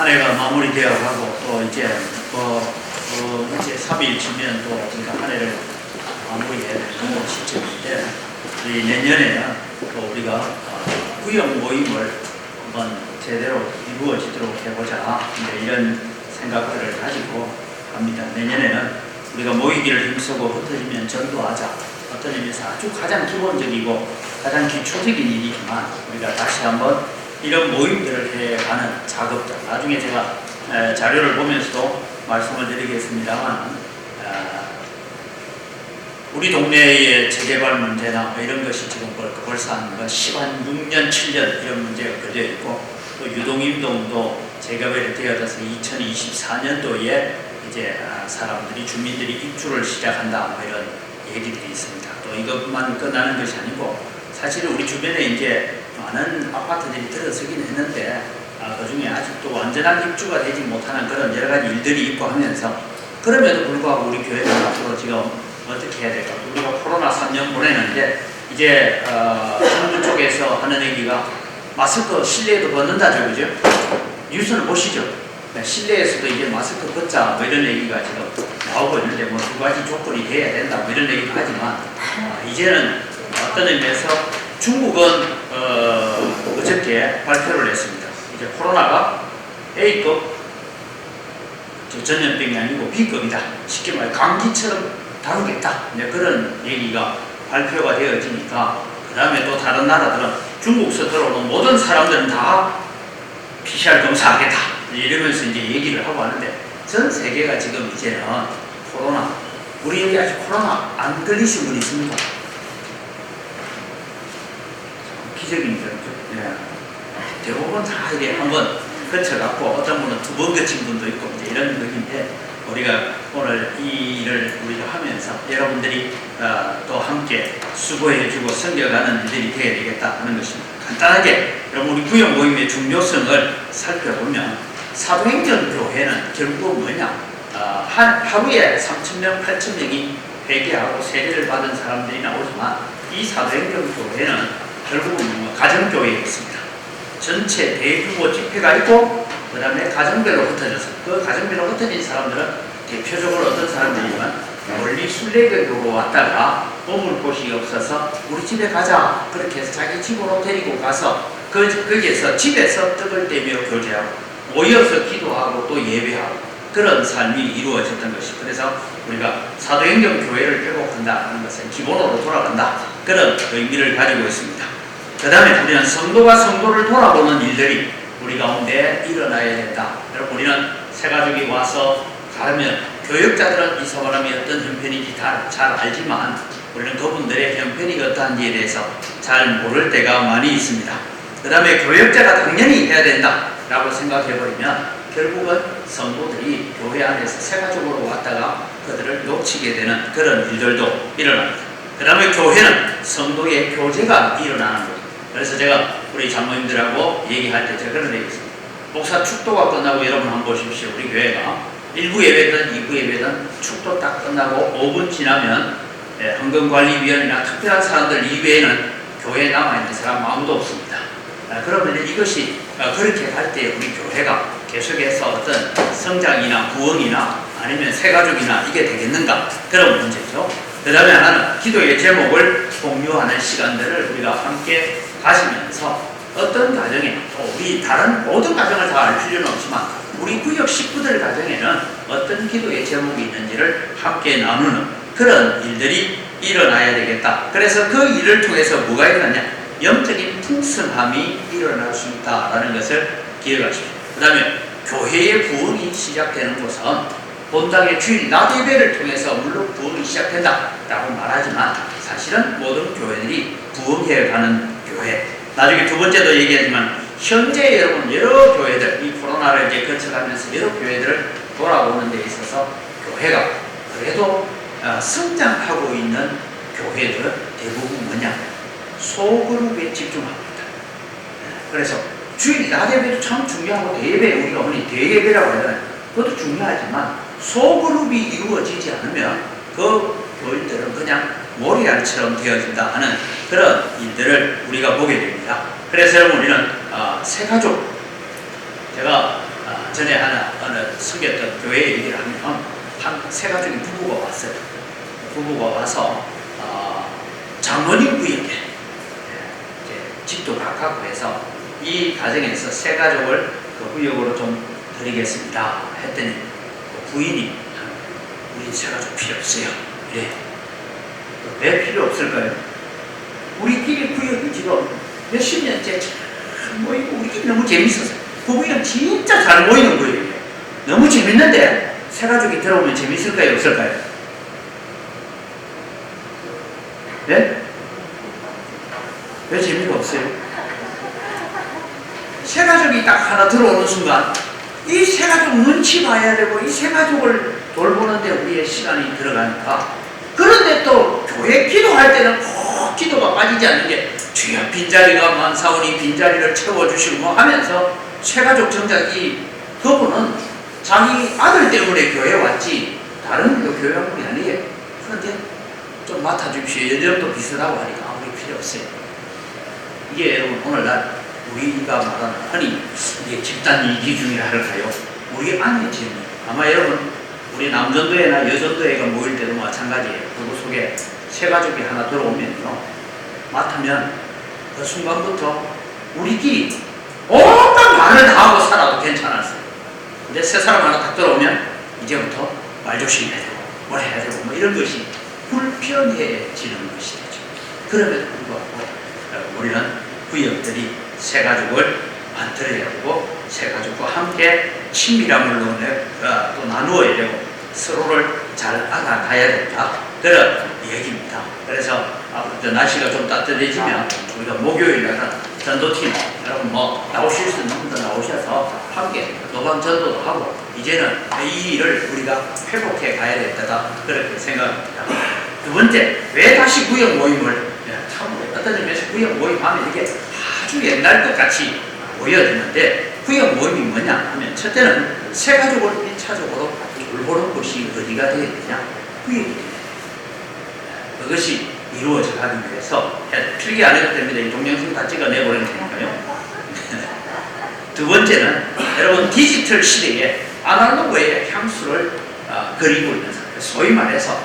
한 해가 마무리되어 가고 또 이제 이제 3일 치면 또 우리가 한 해를 마무리해야 되는 그런 시점인데 내년에는 또 우리가 구역 모임을 한번 제대로 이루어지도록 해보자 이런 생각들을 가지고 갑니다. 내년에는 우리가 모이기를 힘쓰고 흩어지면 전도하자. 어떤 의미에서 아주 가장 기본적이고 가장 기초적인 일이지만 우리가 다시 한번 이런 모임들을 해가는 작업들. 나중에 제가 자료를 보면서도 말씀을 드리겠습니다만 우리 동네의 재개발 문제나 뭐 이런 것이 지금 벌써 한 6년, 7년 이런 문제가 걸려 있고 또 유동인동도 재개발이 되어져서 2024년도에 이제 사람들이 주민들이 입주를 시작한다 뭐 이런 얘기들이 있습니다. 또 이것만 끝나는 것이 아니고 사실 우리 주변에 이제 많은 아파트들이 들어서긴 했는데 그 중에 아직도 완전한 입주가 되지 못하는 그런 여러 가지 일들이 있고 하면서 그럼에도 불구하고 우리 교회는 앞으로 지금 어떻게 해야 될까? 우리가 코로나 3년 보내는데 이제 정부 쪽에서 하는 얘기가 마스크 실내에도 벗는다죠, 그죠? 뉴스는 보시죠. 실내에서도 이제 마스크 벗자 뭐 이런 얘기가 지금 나오고 있는데 뭐 두 가지 조건이 돼야 된다 뭐 이런 얘기도 하지만 이제는 어떤 의미에서 중국은 어저께 발표를 했습니다. 이제 코로나가 A급 전염병이 아니고 B급이다. 쉽게 말해 감기처럼 다루겠다. 그런 얘기가 발표가 되어지니까 그 다음에 또 다른 나라들은 중국에서 들어오는 모든 사람들은 다 PCR 검사하겠다. 이러면서 이제 얘기를 하고 하는데 전 세계가 지금 이제는 코로나, 우리 여기 아직 코로나 안 걸리신 분 있습니까? 기적인 거죠. 네. 대부분 다 이제 한번 거쳐갖고 어떤 분은 2번 거친 분도 있고 이제 이런 것인데 우리가 오늘 이 일을 우리가 하면서 여러분들이 또 함께 수고해주고 섬겨가는 일들이 되어야 되겠다 하는 것입니다. 간단하게 여러분 우리 구역 모임의 중요성을 살펴보면 사도행전 교회는 결국 뭐냐 하루에 3,000명, 8,000명이 회개하고 세례를 받은 사람들이 나오지만 이 사도행전 교회는 결국은 가정교회였습니다. 전체 대규모 집회가 있고 그 다음에 가정별로 흩어져서 그 가정별로 흩어진 사람들은 대표적으로 어떤 사람들이지만 멀리 순례교로 왔다가 머물 곳이 없어서 우리 집에 가자 그렇게 해서 자기 집으로 데리고 가서 거기에서 집에서 떡을 떼며 교제하고 모여서 기도하고 또 예배하고 그런 삶이 이루어졌던 것이 그래서 우리가 사도행전 교회를 회복한다 하는 것은 기본으로 돌아간다 그런 의미를 가지고 있습니다. 그 다음에 우리는 성도가 성도를 돌아보는 일들이 우리 가운데 일어나야 된다. 여러분 우리는 새가족이 와서 가면 교역자들은 이 사람이 어떤 형편인지 잘 알지만 우리는 그분들의 형편이 어떠한지에 대해서 잘 모를 때가 많이 있습니다. 그 다음에 교역자가 당연히 해야 된다라고 생각해버리면 결국은 성도들이 교회 안에서 새가족으로 왔다가 그들을 놓치게 되는 그런 일들도 일어납니다. 그 다음에 교회는 성도의 교제가 일어나는 거죠. 그래서 제가 우리 장로님들하고 얘기할 때 제가 그런 얘기 있습니다. 목사 축도가 끝나고 여러분 한번 보십시오. 우리 교회가 1부 예배든 2부 예배든 축도 딱 끝나고 5분 지나면 헌금관리위원이나 특별한 사람들 이외에는 교회에 남아있는 사람 아무도 없습니다. 그러면 이것이 그렇게 갈 때 우리 교회가 계속해서 어떤 성장이나 부흥이나 아니면 새가족이나 이게 되겠는가 그런 문제죠. 그 다음에 하나는 기도의 제목을 공유하는 시간들을 우리가 함께 가시면서 어떤 가정에 우리 다른 모든 가정을 다 알 필요는 없지만 우리 구역 식구들 가정에는 어떤 기도의 제목이 있는지를 함께 나누는 그런 일들이 일어나야 되겠다. 그래서 그 일을 통해서 뭐가 일어나냐? 영적인 풍성함이 일어날 수 있다라는 것을 기억하십시오. 그 다음에 교회의 부흥이 시작되는 곳은 본당의 주일 낮 예배를 통해서 물론 부흥이 시작된다라고 말하지만 사실은 모든 교회들이 부흥해가는 교회. 나중에 두 번째도 얘기하지만 현재 여러분 여러 교회들 이 코로나를 이제 거쳐가면서 여러 교회들을 돌아오는 데 있어서 교회가 그래도 성장하고 있는 교회들은 대부분 뭐냐? 소그룹에 집중합니다. 그래서 주일 낮 예배도 참 중요하고 대예배 우리가 흔히 대예배라고 하잖아요. 그것도 중요하지만 소그룹이 이루어지지 않으면 그 교인들은 그냥 모리알처럼 되어진다 하는 그런 일들을 우리가 보게 됩니다. 그래서 여러분 우리는 새가족 제가 전에 어느 섬겼던 교회 얘기를 하면 한 세 가족의 부부가 왔어요. 부부가 와서 장모님 구역에 집도 가깝고 해서 이 가정에서 세 가족을 그 구역으로 좀 드리겠습니다 했더니 그 부인이 우리 세 가족 필요 없어요. 예. 왜 필요 없을까요? 우리끼리 구역이 지금 몇십 년째 잘 모이고 우리끼리 너무 재밌었어요. 부부는 진짜 잘 모이는 거예요. 너무 재밌는데 세 가족이 들어오면 재밌을까요? 없을까요? 네? 왜 재미가 없어요? 세 가족이 딱 하나 들어오는 순간 이 세 가족 눈치 봐야 되고 이 세 가족을 돌보는데 우리의 시간이 들어가니까, 그런데 또 교회 기도할 때는 꼭 기도가 빠지지 않는 게 주여 빈자리가 많사오니 빈자리를 채워주시고 뭐 하면서 세 가족 정작 그분은 자기 아들 때문에 교회 왔지 다른 교회 온 분이 아니에요. 그런데 좀 맡아주십시오. 여전도 비슷하고 하니까 아무리 필요 없어요. 이게 여러분 오늘날 우리가 말하는 흔히 이게 집단 이기 중이라 할까요? 우리 안의 질문. 아마 여러분 우리 남전도회나 여전도회가 모일 때도 마찬가지예요. 그거 속에 세 가족이 하나 들어오면요, 맡으면 그 순간부터 우리끼리 온갖 말을 다 하고 살아도 괜찮았어요. 근데 세 사람 하나 딱 들어오면 이제부터 말 조심해야 되고 뭘 해야 되고 뭐 이런 것이 불편해지는 것이 되죠. 그럼에도 불구하고 우리는 구역들이 세 가족을 만들어야 되고 세 가족과 함께 친밀함을 또 나누어야 되고 서로를 잘 알아가야 된다, 그런 얘기입니다. 그래서 앞으로 날씨가 좀 따뜻해지면 우리가 목요일날은 전도팀 여러분 뭐 나오실 수 있는 분들 나오셔서 함께 노방 전도도 하고 이제는 이 일을 우리가 회복해 가야 된다, 그렇게 생각합니다. 두 번째, 왜 다시 구역 모임을, 참 어떤 점에서 구역 모임하면 이게 아주 옛날 것 같이 보여지는데, 구역 모임이 뭐냐 하면 첫째는 세 가족을 1차적으로 돌보는 곳이 어디가 되어야 되냐, 구역이 되어야 돼요. 그것이 이루어져 가기 위해서 필기 안 해도 됩니다. 이 동영상 다 찍어내버리면 되니까요. 두 번째는 여러분 디지털 시대에 아날로그의 향수를 그리고 있는 사람, 소위 말해서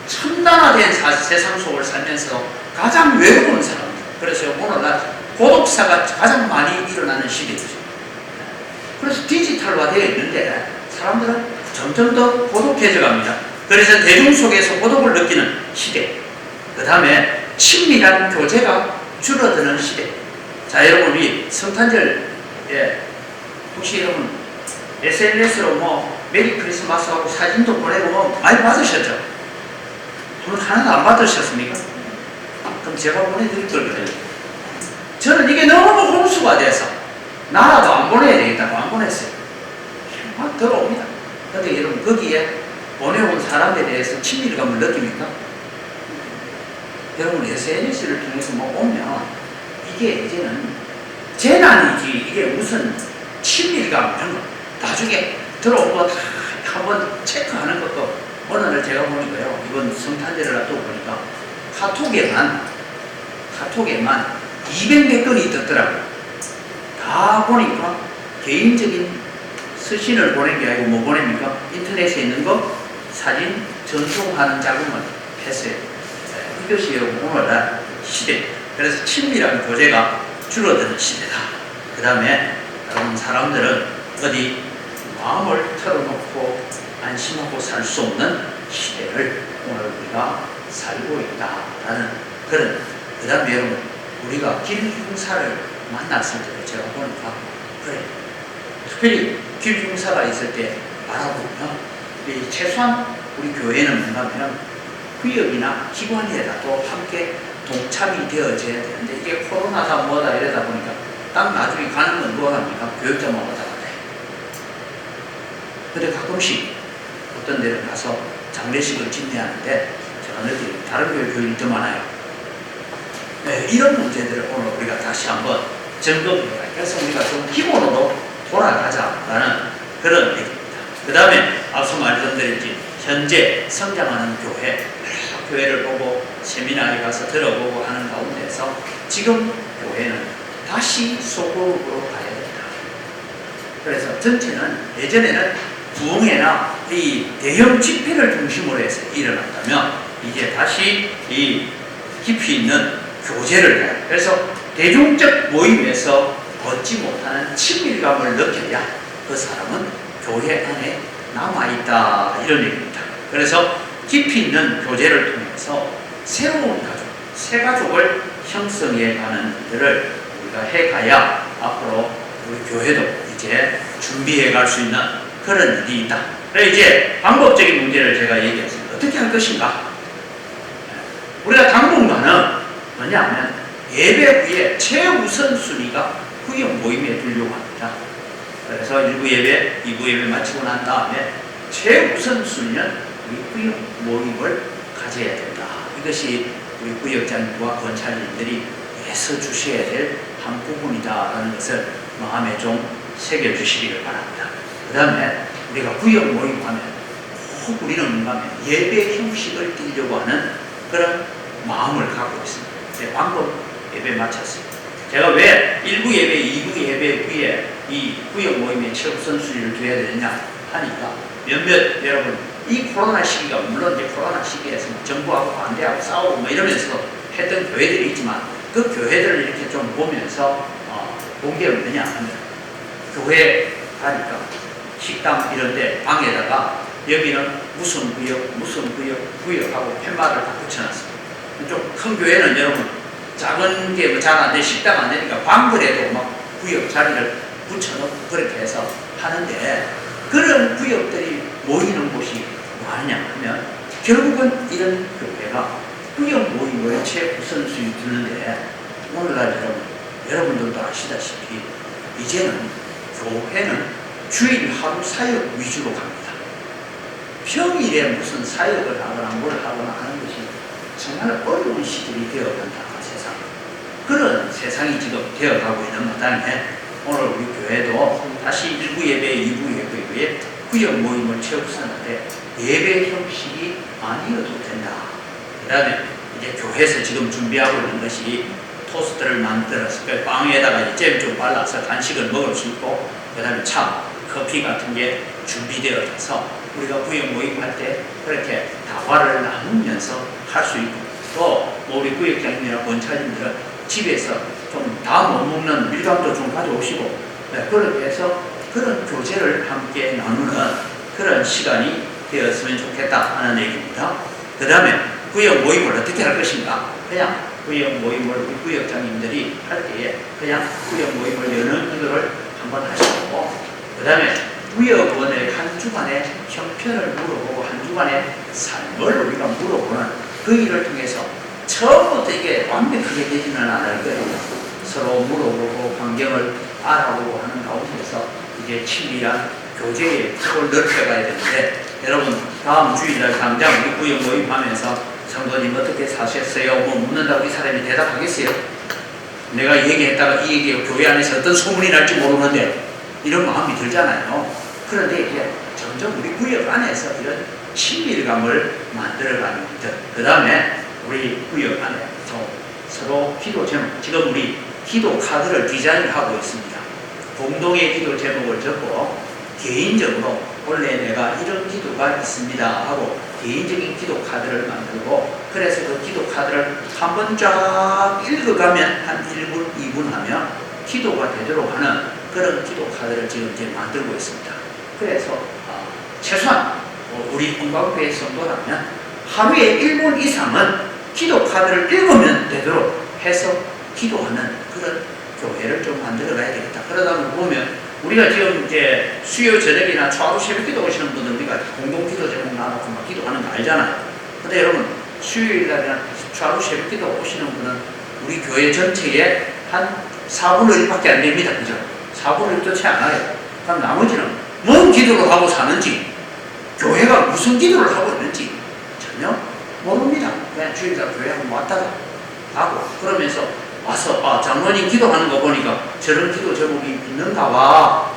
첨단화된 세상 속을 살면서 가장 외로운 사람들, 그래서 오늘날 고독사가 가장 많이 일어나는 시대죠. 그래서 디지털화 되어 있는데 사람들은 점점 더 고독해져 갑니다. 그래서 대중 속에서 고독을 느끼는 시대, 그 다음에 친밀한 교제가 줄어드는 시대. 자, 여러분 우리 성탄절에 혹시 여러분 SNS로 뭐 메리 크리스마스하고 사진도 보내고 뭐 많이 받으셨죠? 오늘 하나도 안 받으셨습니까? 그럼 제가 보내드릴 걸 그래요. 저는 이게 너무 홍수가 돼서 나라도 안 보내야 되겠다고 안 보냈어요. 막 들어옵니다. 근데 여러분 거기에 보내온 사람에 대해서 친밀감을 느낍니까? 여러분 SNS를 통해서 뭐 오면 이게 이제는 재난이지 이게 무슨 친밀감 이런 거 나중에 들어오고 다 한번 체크하는 것도, 어느 날 제가 보니까요, 이번 성탄절을 앞두고 보니까 카톡에만 200몇 건이 떴더라고요. 다 보니까 개인적인 서신을 보낸 게 아니고 뭐 보냅니까? 인터넷에 있는 거 사진 전송하는 작업을 했어요. 이것이 오늘날 시대. 그래서 친밀한 교제가 줄어드는 시대다. 그 다음에 여러분 사람들은 어디 마음을 털어놓고 안심하고 살 수 없는 시대를 오늘 우리가 살고 있다라는 그런. 그 다음에 여러분 우리가 길흉사를 만났을 때 제가 보니까 그래, 특별히 길흉사가 있을 때 알아보면 최소한 우리 교회는 뭐냐면 구역이나 기관이라도 함께 동참이 되어져야 되는데 이게 코로나다 뭐다 이러다 보니까 딱 나중에 가는 건 뭐 합니까? 교육자만 왔다 갔다 해. 근데 가끔씩 어떤 데를 가서 장례식을 진행하는데 제가 느끼는 다른 교회 교인이 더 많아요. 네, 이런 문제들을 오늘 우리가 다시 한번 점검해야. 그래서 우리가 좀 기본으로 돌아가자라는 그런 얘기입니다. 그 다음에 앞서 말씀드렸지, 현재 성장하는 교회, 여러 교회를 보고 세미나에 가서 들어보고 하는 가운데서 지금 교회는 다시 소그룹으로 가야 된다. 그래서 전체는 예전에는 부흥회나 이 대형 집회를 중심으로 해서 일어났다면 이제 다시 이 깊이 있는 교제를 해요. 그래서 대중적 모임에서 얻지 못하는 친밀감을 느껴야 그 사람은 교회 안에 남아있다, 이런 얘기입니다. 그래서 깊이 있는 교제를 통해서 새로운 가족, 새 가족을 형성해 가는 일들을 우리가 해가야 앞으로 우리 교회도 이제 준비해 갈 수 있는 그런 일이 있다. 그래서 이제 방법적인 문제를 제가 얘기했습니다. 어떻게 할 것인가? 우리가 당분간은 뭐냐면 예배 후에 최우선순위가 구역 모임에 두려고 합니다. 그래서 1부 예배, 2부 예배 마치고 난 다음에 최우선순위는 우리 구역 모임을 가져야 된다. 이것이 우리 구역장님과 권찰님들이 애써 주셔야 될 한 부분이다라는 것을 마음에 좀 새겨주시기를 바랍니다. 그 다음에 우리가 구역 모임하면 꼭 우리는 뭔가 하면 예배 형식을 띠려고 하는 그런 마음을 갖고 있습니다. 방금 예배 마쳤습니다. 제가 왜 1부 예배, 2부 예배 후에 이 구역 모임에 최우선순위를 둬야 되느냐 하니까 몇몇 여러분 이 코로나 시기가 물론 이제 코로나 시기에서 정부하고 반대하고 싸우고 뭐 이러면서 했던 교회들이 있지만 그 교회들을 이렇게 좀 보면서 본 게 없느냐 하면 교회 가니까 식당 이런데 방에다가 여기는 무슨 구역하고 팻말을 다 붙여놨습니다. 좀 큰 교회는 여러분 작은 게 잘 안 돼, 식당 안 되니까 방글에도 막 구역 자리를 붙여놓고 그렇게 해서 하는데 그런 구역들이 모이는 곳이 뭐하냐 하면 결국은 이런 교회가 구역 모임을 최우선순위 두는데 오늘날 여러분들도 아시다시피 이제는 교회는 주일 하루 사역 위주로 갑니다. 평일에 무슨 사역을 하거나 뭘 하거나 하는 것이 정말 어려운 시들이 되어간다. 세상. 그런 세상이 지금 되어가고 있는 마당에 오늘 우리 교회도 다시 1부 예배, 2부 예배에 구역 모임을 최우선한데 예배 형식이 아니어도 된다. 그 다음에 이제 교회에서 지금 준비하고 있는 것이 토스트를 만들어서 빵에다가 잼 좀 발라서 간식을 먹을 수 있고 그 다음에 차, 커피 같은 게 준비되어져서 우리가 구역 모임할 때 그렇게 다과를 나누면서 할 수 있고 또 우리 구역장님이나 권차님들은 집에서 좀 다 못 먹는 밀감도 좀 가져오시고 그렇게 해서 그런 교제를 함께 나누는 그런 시간이 되었으면 좋겠다 하는 얘기입니다. 그 다음에 구역 모임을 어떻게 할 것인가? 그냥 구역 모임을 우리 구역장님들이 할 때에 그냥 구역 모임을 여는 기도를 한번 하시고 그 다음에 구역원의 한 주간의 형편을 물어보고 한 주간의 삶을 우리가 물어보는 그 일을 통해서 처음부터 이게 완벽하게 되지는 않을 거예요. 서로 물어보고 환경을 알아보고 하는 가운데서 이제 친밀한 교제의 폭을 넓혀가야 되는데 여러분 다음 주일날 당장 우리 구역 모임하면서 성도님 어떻게 사셨어요? 뭐 묻는다고 이 사람이 대답하겠어요? 내가 얘기했다가 이 얘기가 교회 안에서 어떤 소문이 날지 모르는데 이런 마음이 들잖아요. 그런데 이게 점점 우리 구역 안에서 이런 친밀감을 만들어가는 것들. 그 다음에 우리 구역 안에 서로 기도 제목, 지금 우리 기도 카드를 디자인하고 있습니다. 공동의 기도 제목을 적고 개인적으로 원래 내가 이런 기도가 있습니다 하고 개인적인 기도 카드를 만들고 그래서 그 기도 카드를 한번 쫙 읽어가면 한 1분, 2분 하면 기도가 되도록 하는 그런 기도 카드를 지금 이제 만들고 있습니다. 그래서 최소한 우리 건강교회 성도라면 하루에 1분 이상은 기도 카드를 읽으면 되도록 해서 기도하는 그런 교회를 좀 만들어 가야 되겠다. 그러다 보면 우리가 지금 이제 수요 저녁이나 좌우 새벽 기도 오시는 분들 우리가 공동 기도 제목 나눠서 막 기도하는 거 알잖아요. 근데 여러분 수요일날이나 좌우 새벽 기도 오시는 분은 우리 교회 전체에 한 4분의 1밖에 안 됩니다. 그죠? 4분의 1도 채 안 와요. 그럼 나머지는 뭔 기도를 하고 사는지 교회가 무슨 기도를 하고 있는지 전혀 모릅니다. 그냥 주일날 교회 한번 왔다가 가고 그러면서 와서 장로님 기도하는 거 보니까 저런 기도 제목이 있는가 봐.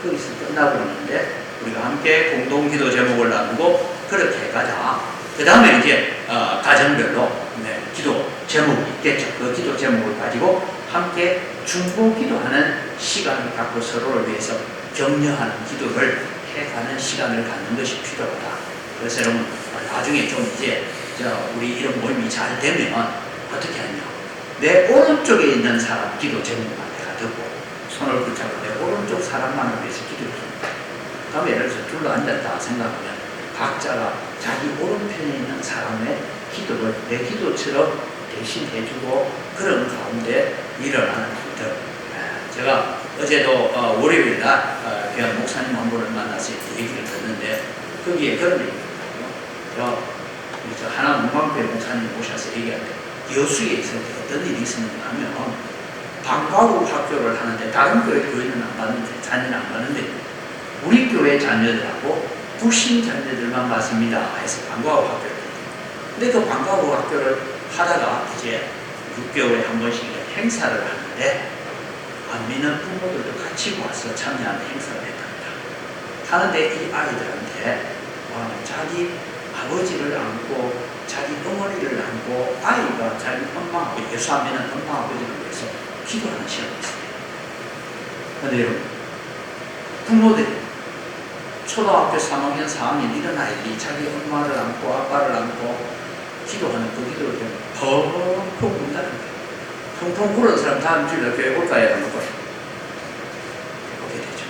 거기서 끝나고 있는데 우리가 함께 공동 기도 제목을 나누고 그렇게 가자. 그 다음에 이제 가정별로 기도 제목이 있겠죠. 그 기도 제목을 가지고 함께 중보 기도하는 시간을 갖고 서로를 위해서 격려하는 기도를 해가는 시간을 갖는 것이 필요하다. 그래서 여러분 나중에 좀 이제 우리 이런 모임이 잘 되면 어떻게 하냐, 내 오른쪽에 있는 사람 기도 제목만 내가 듣고 손을 붙잡고 내 오른쪽 사람만을 위해서 기도해줍니다. 다음에 예를 들어서 둘러앉았다 생각하면 각자가 자기 오른편에 있는 사람의 기도를 내 기도처럼 대신 해주고 그런 가운데 일어나는 일들. 제가 어제도 월요일날 그냥 목사님 한 분을 만나서 얘기를 듣는데 거기에 그런 얘기를 하더라고요. 하나 문광교회 목사님 오셔서 얘기할 때 여수에 있을 때 어떤 일이 있었는가 하면 방과후 학교를 하는데 다른 교회는 안 가는데 자녀는 안 가는데 우리 교회 자녀들하고 불신 자녀들만 맞습니다 해서 방과후 학교를 했대요. 근데 그 방과후 학교를 하다가 이제 6개월에 한 번씩 행사를 하는데 안 믿는 부모들도 같이 와서 참여하는 행사를 했답니다. 하는데 이 아이들한테 자기 아버지를 안고 자기 어머니를 안고 아이가 자기 엄마, 예수 안 믿는 엄마 아버지를 위해서 기도하는 시간이 있습니다. 그런데 여러분 부모들이 초등학교 3학년, 4학년 이런 아이들이 자기 엄마를 안고 아빠를 안고 기도하는 그 기도를 보면 펑펑 운다는 거예요. 펑펑 울은 사람 다음 주일날 교회 올까요? 안 올까요? 오게 되죠.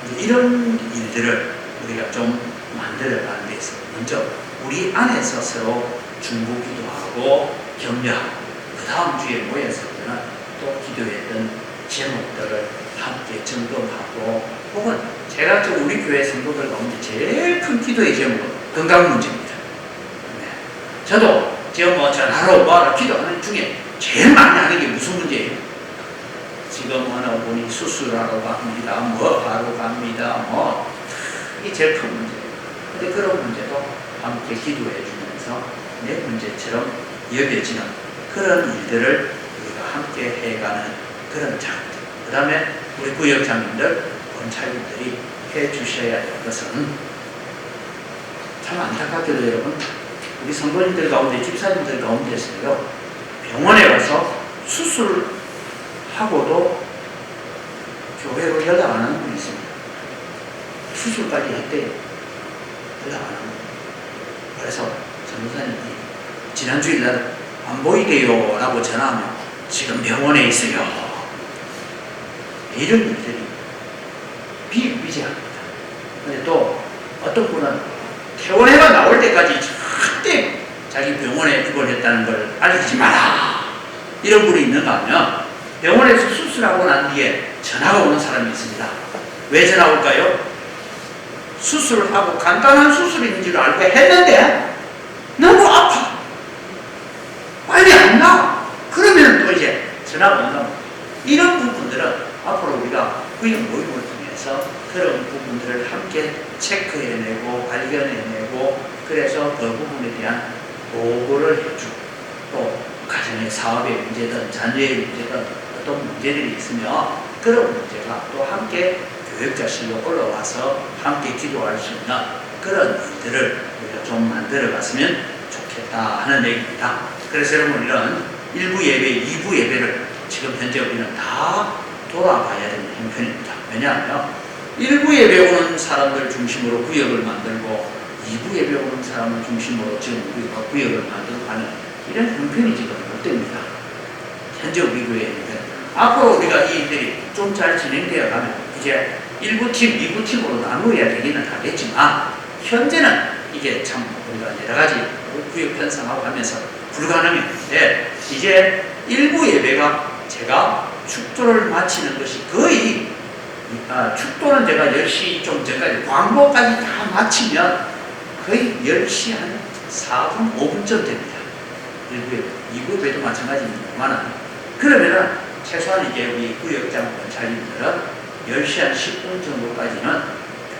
이제 이런 일들을 우리가 좀 만들어가는 데 있어서 먼저 우리 안에서 서로 중보기도 하고 격려하고 그 다음 주에 모여서 우리는 또 기도했던 제목들을 함께 점검하고 혹은 제가 또 우리 교회 성도들 가운데 제일 큰 기도의 제목은 건강 문제입니다. 네. 저도 지금 전화로 뭐하러 기도하는 중에 제일 많이 하는 게 무슨 문제예요? 지금 어느 분이 수술하러 갑니다. 뭐 하러 갑니다. 이게 제일 큰 문제예요. 근데 그런 문제도 함께 기도해 주면서 내 문제처럼 여겨지는 그런 일들을 우리가 함께 해가는 그런 작업들. 그 다음에 우리 구역장님들, 권찰님들이 해 주셔야 될 것은 참 안타깝게도 여러분 우리 성도님들 가운데 집사님들 가운데서요 병원에 가서 수술하고도 교회로 연락 안 하는 분이 있습니다. 수술까지 했대요. 연락 안 하는 거예요. 그래서 전도사님이 지난주일날 안 보이게요 라고 전화하면 지금 병원에 있어요. 이런 일들이 비일비재합니다. 근데 또 어떤 분은 퇴원해가 나올 때까지 절대 자기 병원에 입원했다는 걸 알리지 마라 이런 분이 있는가 하면 병원에서 수술하고 난 뒤에 전화가 오는 사람이 있습니다. 왜 전화 올까요? 수술을 하고 간단한 수술인 줄 알고 했는데 너무 아파 빨리 안 나. 그러면 또 이제 전화가 온다. 이런 부분들은 앞으로 우리가 구역 모임을 통해서 그런 부분들을 함께 체크해내고 발견해내고 그래서 그 부분에 대한 보고를 해주고 또 가정의 사업의 문제든 자녀의 문제든 어떤 문제들이 있으면 그런 문제가 또 함께 교역자실로 올라와서 함께 기도할 수 있는 그런 일들을 우리가 좀 만들어 갔으면 좋겠다 하는 얘기입니다. 그래서 여러분 이런 1부 예배, 2부 예배를 지금 현재 우리는 다 돌아봐야 되는 형편입니다. 왜냐하면 1부 예배 오는 사람들 중심으로 구역을 만들고 2부 예배 오는 사람을 중심으로 지금 우리가 구역을 만들고 하는 이런 형편이 지금 못 됩니다. 현재 우리 교회에는 앞으로 우리가 이 일들이 좀 잘 진행되어 가면 이제 1부 팀, 2부 팀으로 나누어야 되기는 하겠지만 현재는 이게 참 우리가 여러 가지 구역 편성하고 하면서 불가능했는데 이제 1부 예배가 제가 축도를 마치는 것이 거의 축도는 제가 10시 좀 전까지 광고까지 다 마치면 거의 10시 한 4분, 5분쯤 됩니다. 1부 예배, 2부 예배도 마찬가지입니다만 그러면은 최소한 이제 우리 구역장 권찰님들은 10시 한 10분 정도까지는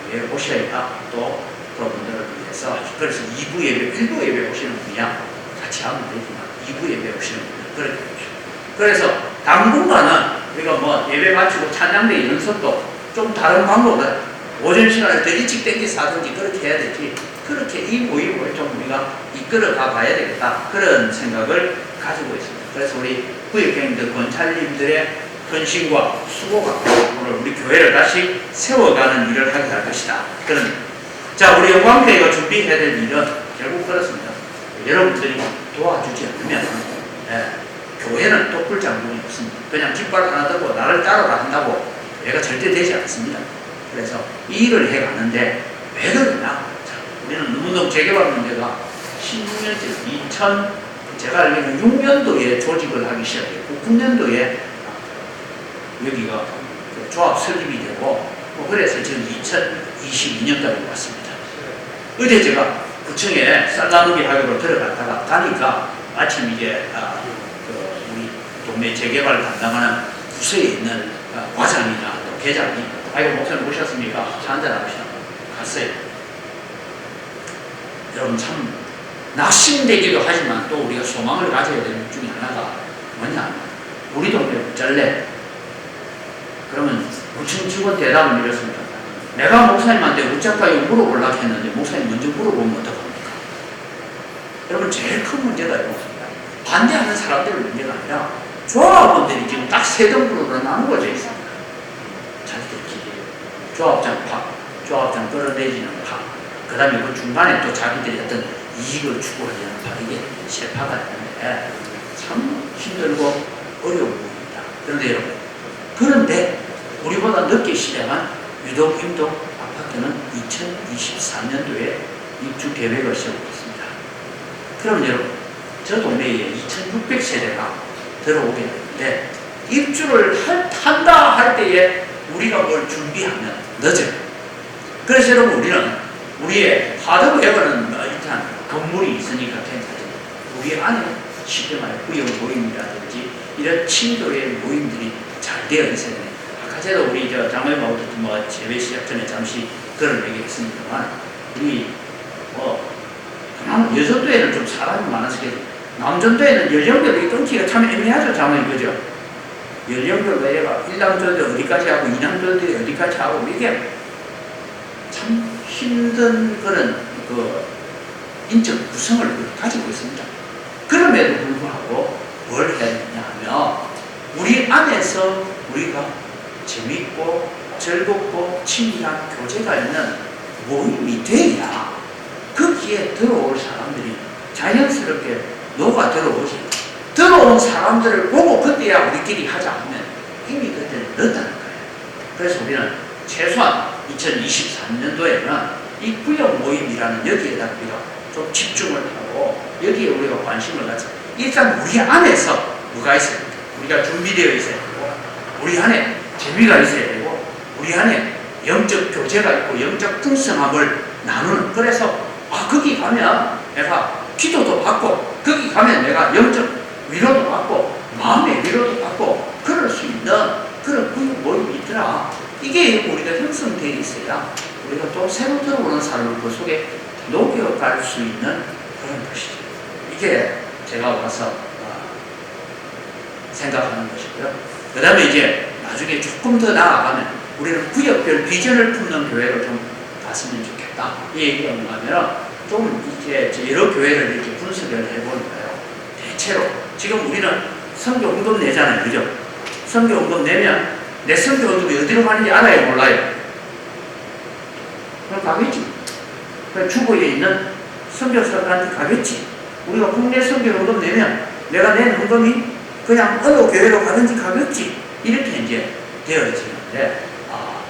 교회에 오셔야 또 그분들을 위해서 그래서 2부 예배, 1부 예배 오시는 분이야 같이 하면 되지만 2부 예배 오시는 분들 그렇게 오시죠. 그래서 당분간은 우리가 뭐 예배 마치고 찬양대 연습도 좀 다른 방법은 오전 시간을 더 일찍 땡겨서 하든지 그렇게 해야 되지 그렇게 이 모임을 좀 우리가 이끌어가 봐야 되겠다 그런 생각을 가지고 있습니다. 그래서 우리 구역장님들, 권찰님들의 헌신과 수고가 오늘 우리 교회를 다시 세워가는 일을 하게 할 것이다. 그런 자, 우리 영광교회가 준비해야 될 일은 결국 그렇습니다. 여러분들이 도와주지 않으면 교회는 똑불장군이 없습니다. 그냥 깃발 하나 들고 나를 따라간다고 얘가 절대 되지 않습니다. 그래서 이 일을 해가는데 왜 그러냐? 자, 우리는 너무너무 재개발 문제가 16년째 제가 알기로는 6년도에 조직을 하기 시작했고 9년도에 여기가 조합 설립이 되고 그래서 지금 2022년까지 왔습니다. 어제 제가 구청에 쌀 나누기 하기로 들어갔다가 가니까 마침 이제 우리 동네 재개발 담당하는 부서에 있는 과장이나 또 계장이 아이고 목사님 오셨습니까? 차 한잔 하시나 갔어요. 여러분 참 낙심되기도 하지만 또 우리가 소망을 가져야 되는 것 중에 하나가 뭐냐? 우리 동네 잘래. 그러면 구청 직원 대답은 이렇습니다. 내가 목사님한테 어쩌까지 물어보려고 했는데 목사님 먼저 물어보면 어떡합니까? 여러분 제일 큰 문제가 이렇습니다. 반대하는 사람들의 문제가 아니라 조합원들이 지금 딱 세 등분으로 나누어져 있습니다. 자기들끼리 조합장 파, 조합장 끌어내지는 파, 그 다음에 그 중간에 또 자기들이 어떤 이익을 추구하려는 파, 이게 세 파가 있는데 참 힘들고 어려운 부분입니다. 그런데 여러분, 그런데 우리보다 늦게 시작한 유독 임동 아파트는 2024년도에 입주 계획을 세우고 있습니다. 그럼 여러분, 저 동네에 2600세대가 들어오게 되는데 입주를 한다 할 때에 우리가 뭘 준비하면 늦어요. 그래서 여러분 우리는 우리의 하드웨어는 일단 건물이 있으니까 괜찮아요. 우리 안에 쉽게 말해 구역 모임이라든지 이런 친교의 모임들이 잘 되어 있어야 돼요. 아까 제가 우리 장모님하고 재배 시작 전에 잠시 그런 얘기 했습니다만 우리 그나마 여전도에는 좀 사람이 많아서 남전도에는 연령별로 끊기가 참 애매하죠, 장모님, 그죠? 연령별로 내가 1남전도 어디까지 하고 2남전도 어디까지 하고 이게 참 힘든 그런 인적 구성을 가지고 있습니다. 그럼에도 불구하고 뭘 해야 되냐 하면 우리 안에서 우리가 재밌고 즐겁고 친밀한 교제가 있는 모임이 돼야 거기에 들어올 사람들이 자연스럽게 녹아 들어오지. 들어온 사람들을 보고 그때야 우리끼리 하자 하면 이미 그때는 늦다는 거예요. 그래서 우리는 최소한 2023년도에는 이 구역 모임이라는 여기에다 우리가 좀 집중을 하고 여기에 우리가 관심을 갖자. 일단 우리 안에서 뭐가 있어야 됩니까? 우리가 준비되어 있어야 되고 우리 안에 재미가 있어야 되고 우리 안에 영적 교제가 있고 영적 풍성함을 나누는. 그래서 거기 가면 내가 기도도 받고 거기 가면 내가 영적 위로도 받고 마음의 위로도 받고 그럴 수 있는 그런 구역 모임이 있더라. 이게 우리가 형성되어 있어야 우리가 또 새로 들어오는 사람을 그 속에 녹여갈 수 있는 그런 것이죠. 이게 제가 와서 생각하는 것이고요. 그 다음에 이제 나중에 조금 더 나아가면 우리는 구역별 비전을 품는 교회로 좀 갔으면 좋겠다. 이 얘기가 뭐냐면 좀 이제 여러 교회를 이렇게 분석을 해보니까요. 대체로 지금 우리는 선교헌금 내잖아요. 그죠? 선교헌금 내면 내 선교헌금이 어디로 가는지 알아요? 몰라요? 그럼 가겠지. 주보에 있는 선교사들한테 가겠지. 우리가 국내 선교헌금 내면 내가 낸 헌금이 그냥 어느 교회로 가든지 가겠지. 이렇게 이제 되어지는데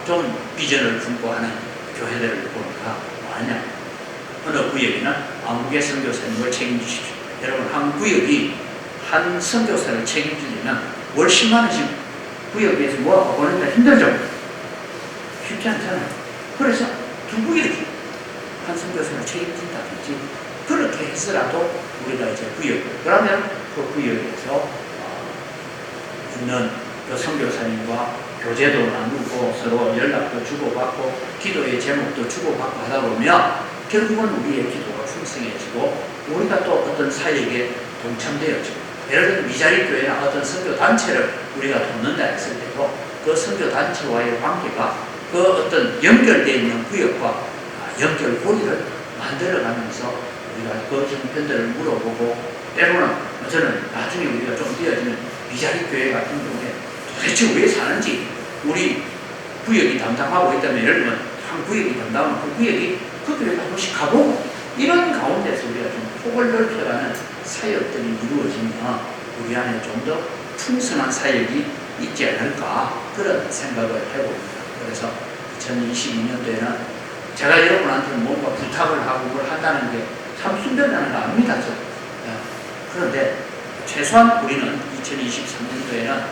좀 비전을 품고 하는 교회들을 보니까 뭐하냐. 어느 구역에는 한국의 선교사님을 책임지십시오. 여러분 한 구역이 한 선교사를 책임지려면 월 10만 원씩 구역에서 모아서 보내기가 힘들죠. 쉽지 않잖아요. 그래서 두 구역이 한 선교사를 책임진다든지 그렇게 해서라도 우리가 이제 구역 그러면 그 구역에서 있는 그 선교사님과 교제도 나누고 서로 연락도 주고받고 기도의 제목도 주고받고 하다 보면 결국은 우리의 기도가 풍성해지고 우리가 또 어떤 사역에 동참되어지고 예를 들면 미자리 교회나 어떤 선교 단체를 우리가 돕는다 했을 때도 그 선교 단체와의 관계가 그 어떤 연결되어 있는 구역과 연결고리를 만들어가면서 우리가 그 형편들을 물어보고 때로는 저는 나중에 우리가 좀 되어지면 미자리 교회 같은 경우에 도대체 왜 사는지, 우리 구역이 담당하고 있다면, 예를 들면 한 구역이 담당하면 그 구역이 그 교회에 한 번씩 가보고, 이런 가운데서 우리가 좀 폭을 넓혀가는 사역들이 이루어지면 우리 안에 좀 더 풍성한 사역이 있지 않을까, 그런 생각을 해봅니다. 그래서 2022년도에는 제가 여러분한테 뭔가 부탁을 하고 뭘 한다는 게 참 힘들다는 거 압니다. 그런데 최소한 우리는 2023년도에는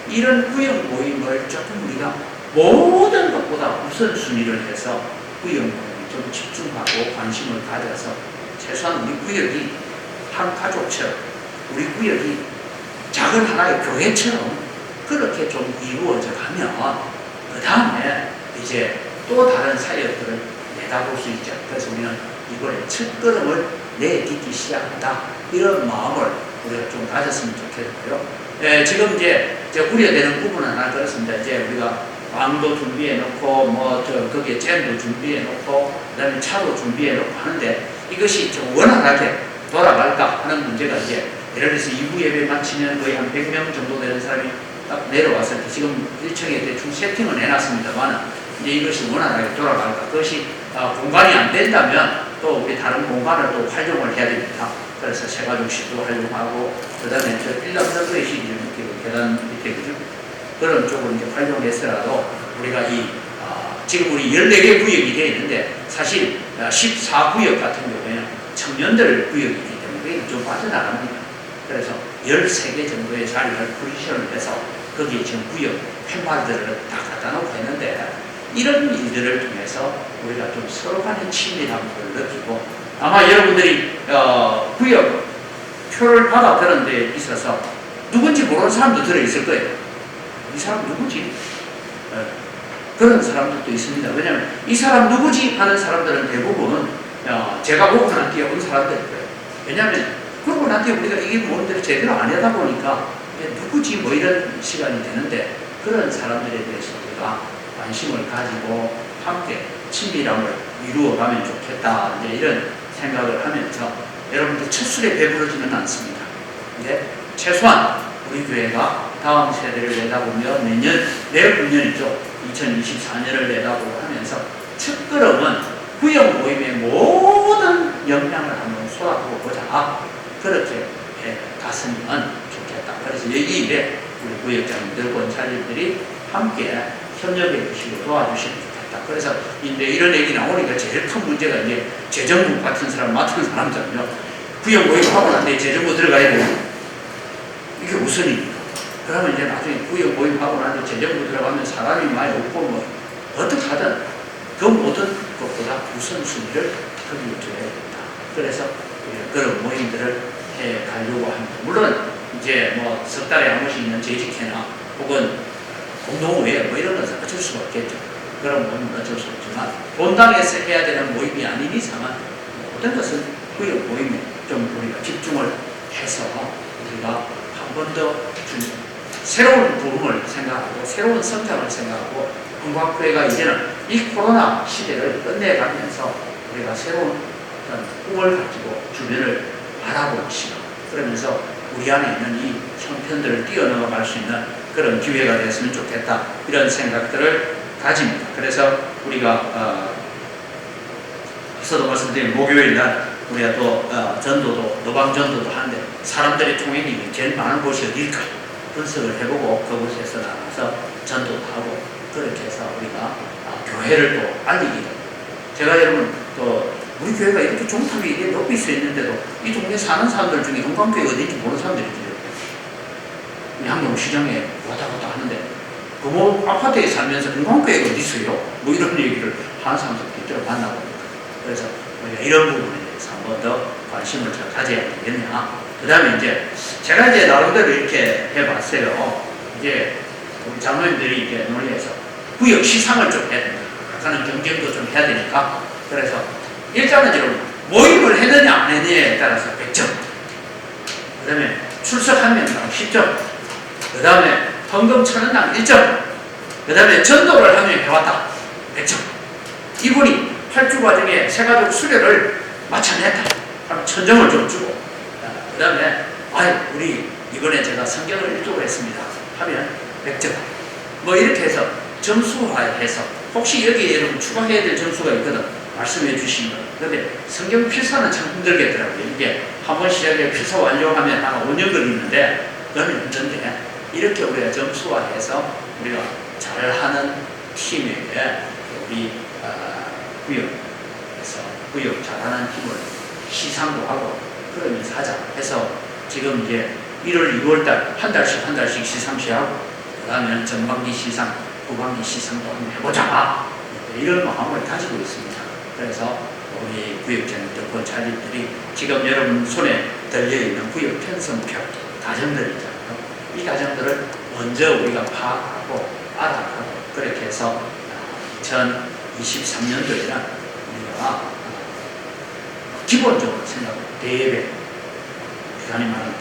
이런 구역 모임을 조금 우리가 모든 것보다 우선순위를 해서 구역 모임에 좀 집중하고 관심을 가져서 최소한 우리 구역이 한 가족처럼, 우리 구역이 작은 하나의 교회처럼 그렇게 좀 이루어져 가면 그 다음에 이제 또 다른 사역들을 내다볼 수 있죠. 그래서 우리는 이번에 첫걸음을 내딛기 시작한다, 이런 마음을 우리가 좀 가졌으면 좋겠고요. 지금 이제 우려되는 부분은 하나 그렇습니다. 이제 우리가 빵도 준비해 놓고 거기에 잼도 준비해 놓고 그다음에 차도 지금비해 놓고 하는데 이것이 좀 원활하게 돌아갈까 하는 문제가, 이제 예를 들어서 2부 예배 마치면 거의 한 100명 정도 되는 사람이 딱 내려왔을 때 지금 1층에 대충 세팅을 해놨습니다만, 이제 이것이 원활하게 돌아갈까, 그것이 공간이 안 된다면 또 우리 다른 공간을 또 활용을 해야 됩니다. 그래서 세가족실도 활용하고, 그 다음에 저 일남전도의실이 밑에 계단 밑에 그죠? 그런 쪽을 이제 활용해서라도 우리가 지금 우리 14개 구역이 되어 있는데, 사실 14구역 같은 경우에는 청년들 구역이기 때문에 좀 빠져나갑니다. 그래서 13개 정도의 자리를 포지션을 해서 거기에 지금 구역 팻말들을 다 갖다 놓고 했는데, 이런 일들을 통해서 우리가 좀 서로 간의 친밀함을 느끼고, 아마 여러분들이 구역 표를 받아드는 데 있어서 누군지 모르는 사람도 들어있을 거예요. 이 사람 누구지? 그런 사람들도 있습니다. 왜냐하면 이 사람 누구지? 하는 사람들은 대부분 제가 보고 난 뒤에 온 사람들일 거예요. 왜냐하면 그러고 난 뒤에 우리가 이게 뭔지 제대로 안 하다 보니까 누구지? 뭐 이런 시간이 되는데, 그런 사람들에 대해서 우리가 관심을 가지고 함께 친밀함을 이루어가면 좋겠다, 이제 이런 생각을 하면서 여러분들 첫 술에 배부르지는 않습니다. 근데 최소한 우리 교회가 다음 세대를 내다보며 내일 9년이죠. 2024년을 내다보고 하면서 첫걸음은 구역 모임의 모든 역량을 한번 쏟아부어 보자, 그렇게 갔으면 좋겠다. 그래서 여기 일에 우리 구역장님들, 권사님들이 함께 협력해 주시고 도와주시면 좋겠다. 그래서 이제 이런 얘기 나오니까 제일 큰 문제가 이제 재정부 같은 사람, 맡은 사람들은요, 구역 모임하고 난 뒤에 재정부 들어가야 돼요. 이게 우선입니다. 그러면 이제 나중에 구역 모임하고 난 뒤에 재정부 들어가면 사람이 많이 없고 뭐 어떻게 하든 그 모든 것보다 우선순위를 거기에 줘야 됩니다. 그래서 그런 모임들을 해 가려고 합니다. 물론 이제 뭐 석 달에 한 번씩 있는 재직회나 혹은 공동회의 뭐 이런 것은 어쩔 수가 없겠죠. 그런 모임은 어쩔 수 없지만 본당에서 해야 되는 모임이 아닌 이상은 모든 것은 구역 모임에 좀 우리가 집중을 해서 우리가 한 번 더 새로운 부흥을 생각하고 새로운 성장을 생각하고, 흥광교회가 이제는 이 코로나 시대를 끝내가면서 우리가 새로운 꿈을 가지고 주변을 바라보는 시간, 그러면서 우리 안에 있는 이 형편들을 뛰어넘어갈 수 있는 그런 기회가 됐으면 좋겠다, 이런 생각들을 가집니다. 그래서 우리가 앞서도 말씀드린 목요일 날 우리가 또 전도도, 노방전도도 하는데 사람들의 통행이 제일 많은 곳이 어딜까 분석을 해보고 그곳에서 나가서 전도도 하고, 그렇게 해서 우리가 교회를 또 알리기도, 제가 여러분 또 우리 교회가 이렇게 종탑이 이게 높이 서 있는데도 이 동네 사는 사람들 중에 흥광교회가 어딘지 모르는 사람들이 있어요. 양동 시장에 왔다 갔다 하는데 그 아파트에 살면서 흥광교회가 어디 있어요? 뭐 이런 얘기를 하는 사람들도 있더라고, 만나보니까. 그래서 우리가 이런 부분에 대해서 한 번 더 관심을 가져야 되겠냐. 그 다음에 이제 제가 이제 나름대로 이렇게 해봤어요. 이제 우리 장로님들이 이렇게 논의해서 구역 시상을 좀 해야 된다. 각하는 경쟁도 좀 해야 되니까. 그래서 일단은 여러분 모임을 했느냐 안 했느냐에 따라서 100점. 그 다음에 출석 한 명당 10점. 그 다음에 헌금 1,000원당 1점. 그 다음에 전도를 한 명 해왔다. 100점. 이분이 8주 과정에 세가족 수료를 마쳐냈다. 그럼 1,000점을 좀 주고. 그 다음에 우리 이번에 제가 성경을 읽기로 했습니다 하면 100점. 뭐 이렇게 해서 점수화해서 혹시 여기에 여러분 추가해야 될 점수가 있거든 말씀해 주시면. 근데 성경 필사는 참 힘들겠더라고요. 이게 한번 시작해 필사 완료하면 한 5년 걸리는데 그건 힘든데 이렇게 우리가 점수화해서 우리가 잘하는 팀에게 우리 구역에서 구역 잘하는 팀을 시상도 하고 그러면서 하자 해서 지금 이제 1월, 2월달 한 달씩 시상시하고 그 다음에는 전반기 시상, 후반기 시상도 한번 해보자 이런 마음을 가지고 있습니다. 그래서 우리 구역장들, 자리들이 지금 여러분 손에 들려있는 구역 편성표 과정들이잖아요. 이 과정들을 먼저 우리가 파악하고 알아가고 그렇게 해서 2023년도에는 우리가 기본적으로 생각하고 대예배, 기간이 많은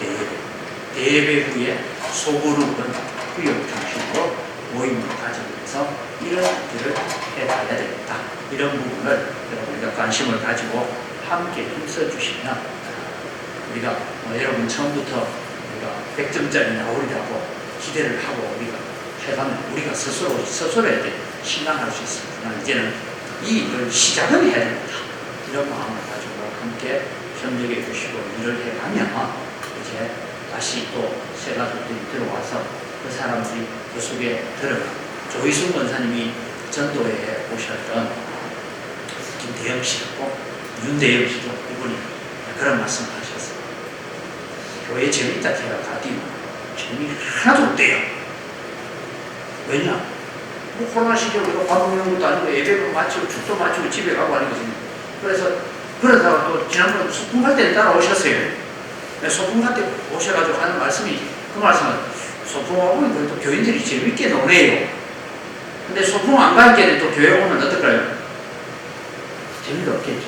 대예배 후에 소그룹은 구역 중심으로 모임을 가지고 해서 이런 일을 해가야 되겠다. 이런 부분을 우리가 관심을 가지고 함께 힘써 주시면 우리가 여러분 처음부터 우리가 100점짜리 나오리라고 기대를 하고 우리가 해가면 우리가 스스로에게 신앙할 수 있습니다. 이제는 이 일을 시작은 해야 됩니다. 이런 마음을 가지고 함께 협력해 주시고 일을 해가면 이제 다시 또 새 가족들이 들어와서 그 사람들이 그 속에 들어가 조희순 권사님이 전도회에 오셨던 김대영 씨하고 윤대영 씨도 이분이 그런 말씀을 하셨어요. 교회 재밌다 제가 가디만 재미 하나도 없대요. 왜냐? 뭐 코로나 시기에 우리가 밥 먹는 것도 아니고 예배도 마치고 축도 마치고 집에 가고 하는 거거든요. 그래서 그러다가 또 지난번에 소풍 갈 때 따라오셨어요. 소풍 갈 때 오셔가지고 하는 말씀이 그 말씀은 소풍하고 그래도 교인들이 재밌게 노네요. 근데 소풍 안 갈 때는 또 교회 오면 어떨까요? 재미가 없겠죠.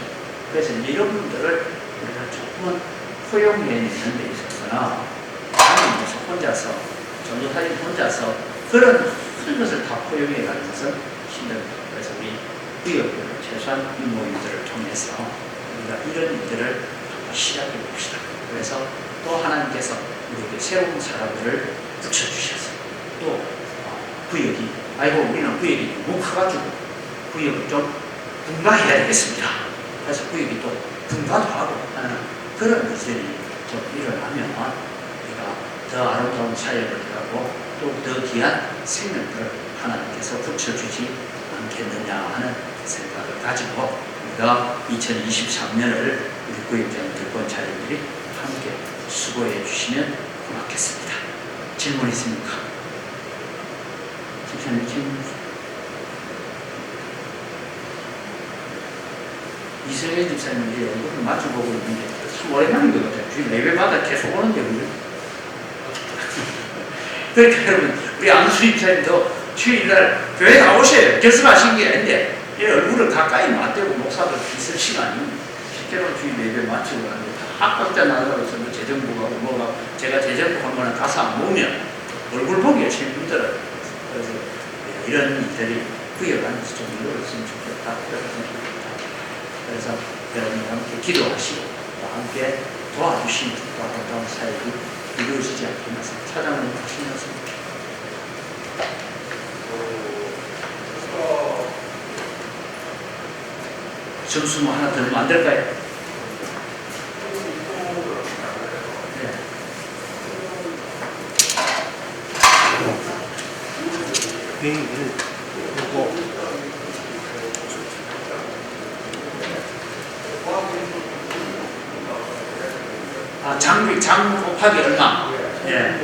그래서 이런 분들을 우리가 조금은 허용해내는 데 있어서는 하나님께서 혼자서 전도사님 혼자서 그런 큰 것을 다 허용해가는 것은 힘듭니다. 그래서 우리 구역별로 최소한 이 모임들을 통해서 우리가 이런 일들을 한번 시작해 봅시다. 그래서 또 하나님께서 우리에게 새로운 사람들을 붙여주셔서 또 구역이 아이고 우리는 구역이 너무 커가지고 구역을 좀 분가해야 되겠습니다. 그래서 구역이 또 분가도 하고 하는 그런 것들이 좀 일어나면 우리가 더 아름다운 사역을 하고 또 더 귀한 생명들을 하나님께서 붙여주지 않겠느냐 하는 생각을 가지고 우리가 2023년을 우리 구역장들, 자녀들이 함께 수고해 주시면 고맙겠습니다. 질문 있습니까? 집사님 질문. 이승현 집사님이 얼굴을 마주보고 있는데 참 오랜만인 것 같아요. 주일 예배마다 계속 오는데 우리. 그러니까 여러분 우리 안수희 집사님도 주일날 교회 나오셔요. 결석하신 게 아닌데 이 얼굴을 가까이 맞대고 목사들 있을 시간이 실제로 주일 예배 마치고 가는데 다 각자 나가고 있어서 재정부하고 뭐가 제가 재정부 한 번은 가서 안 보면 얼굴 보기가 참 힘들어요. 그래서 이런 일들이 구역 안에서 좀 이루어졌으면 좋겠다. 그래서 여러분과 함께 기도하시고 또 함께 도와주시면 또 아름다운 사역이 이루어지지 않겠나 찾아오는 것이었습니다. 점수 뭐 하나 더 넣으면 안 될까요? 네. 장 곱하기 얼마? 예.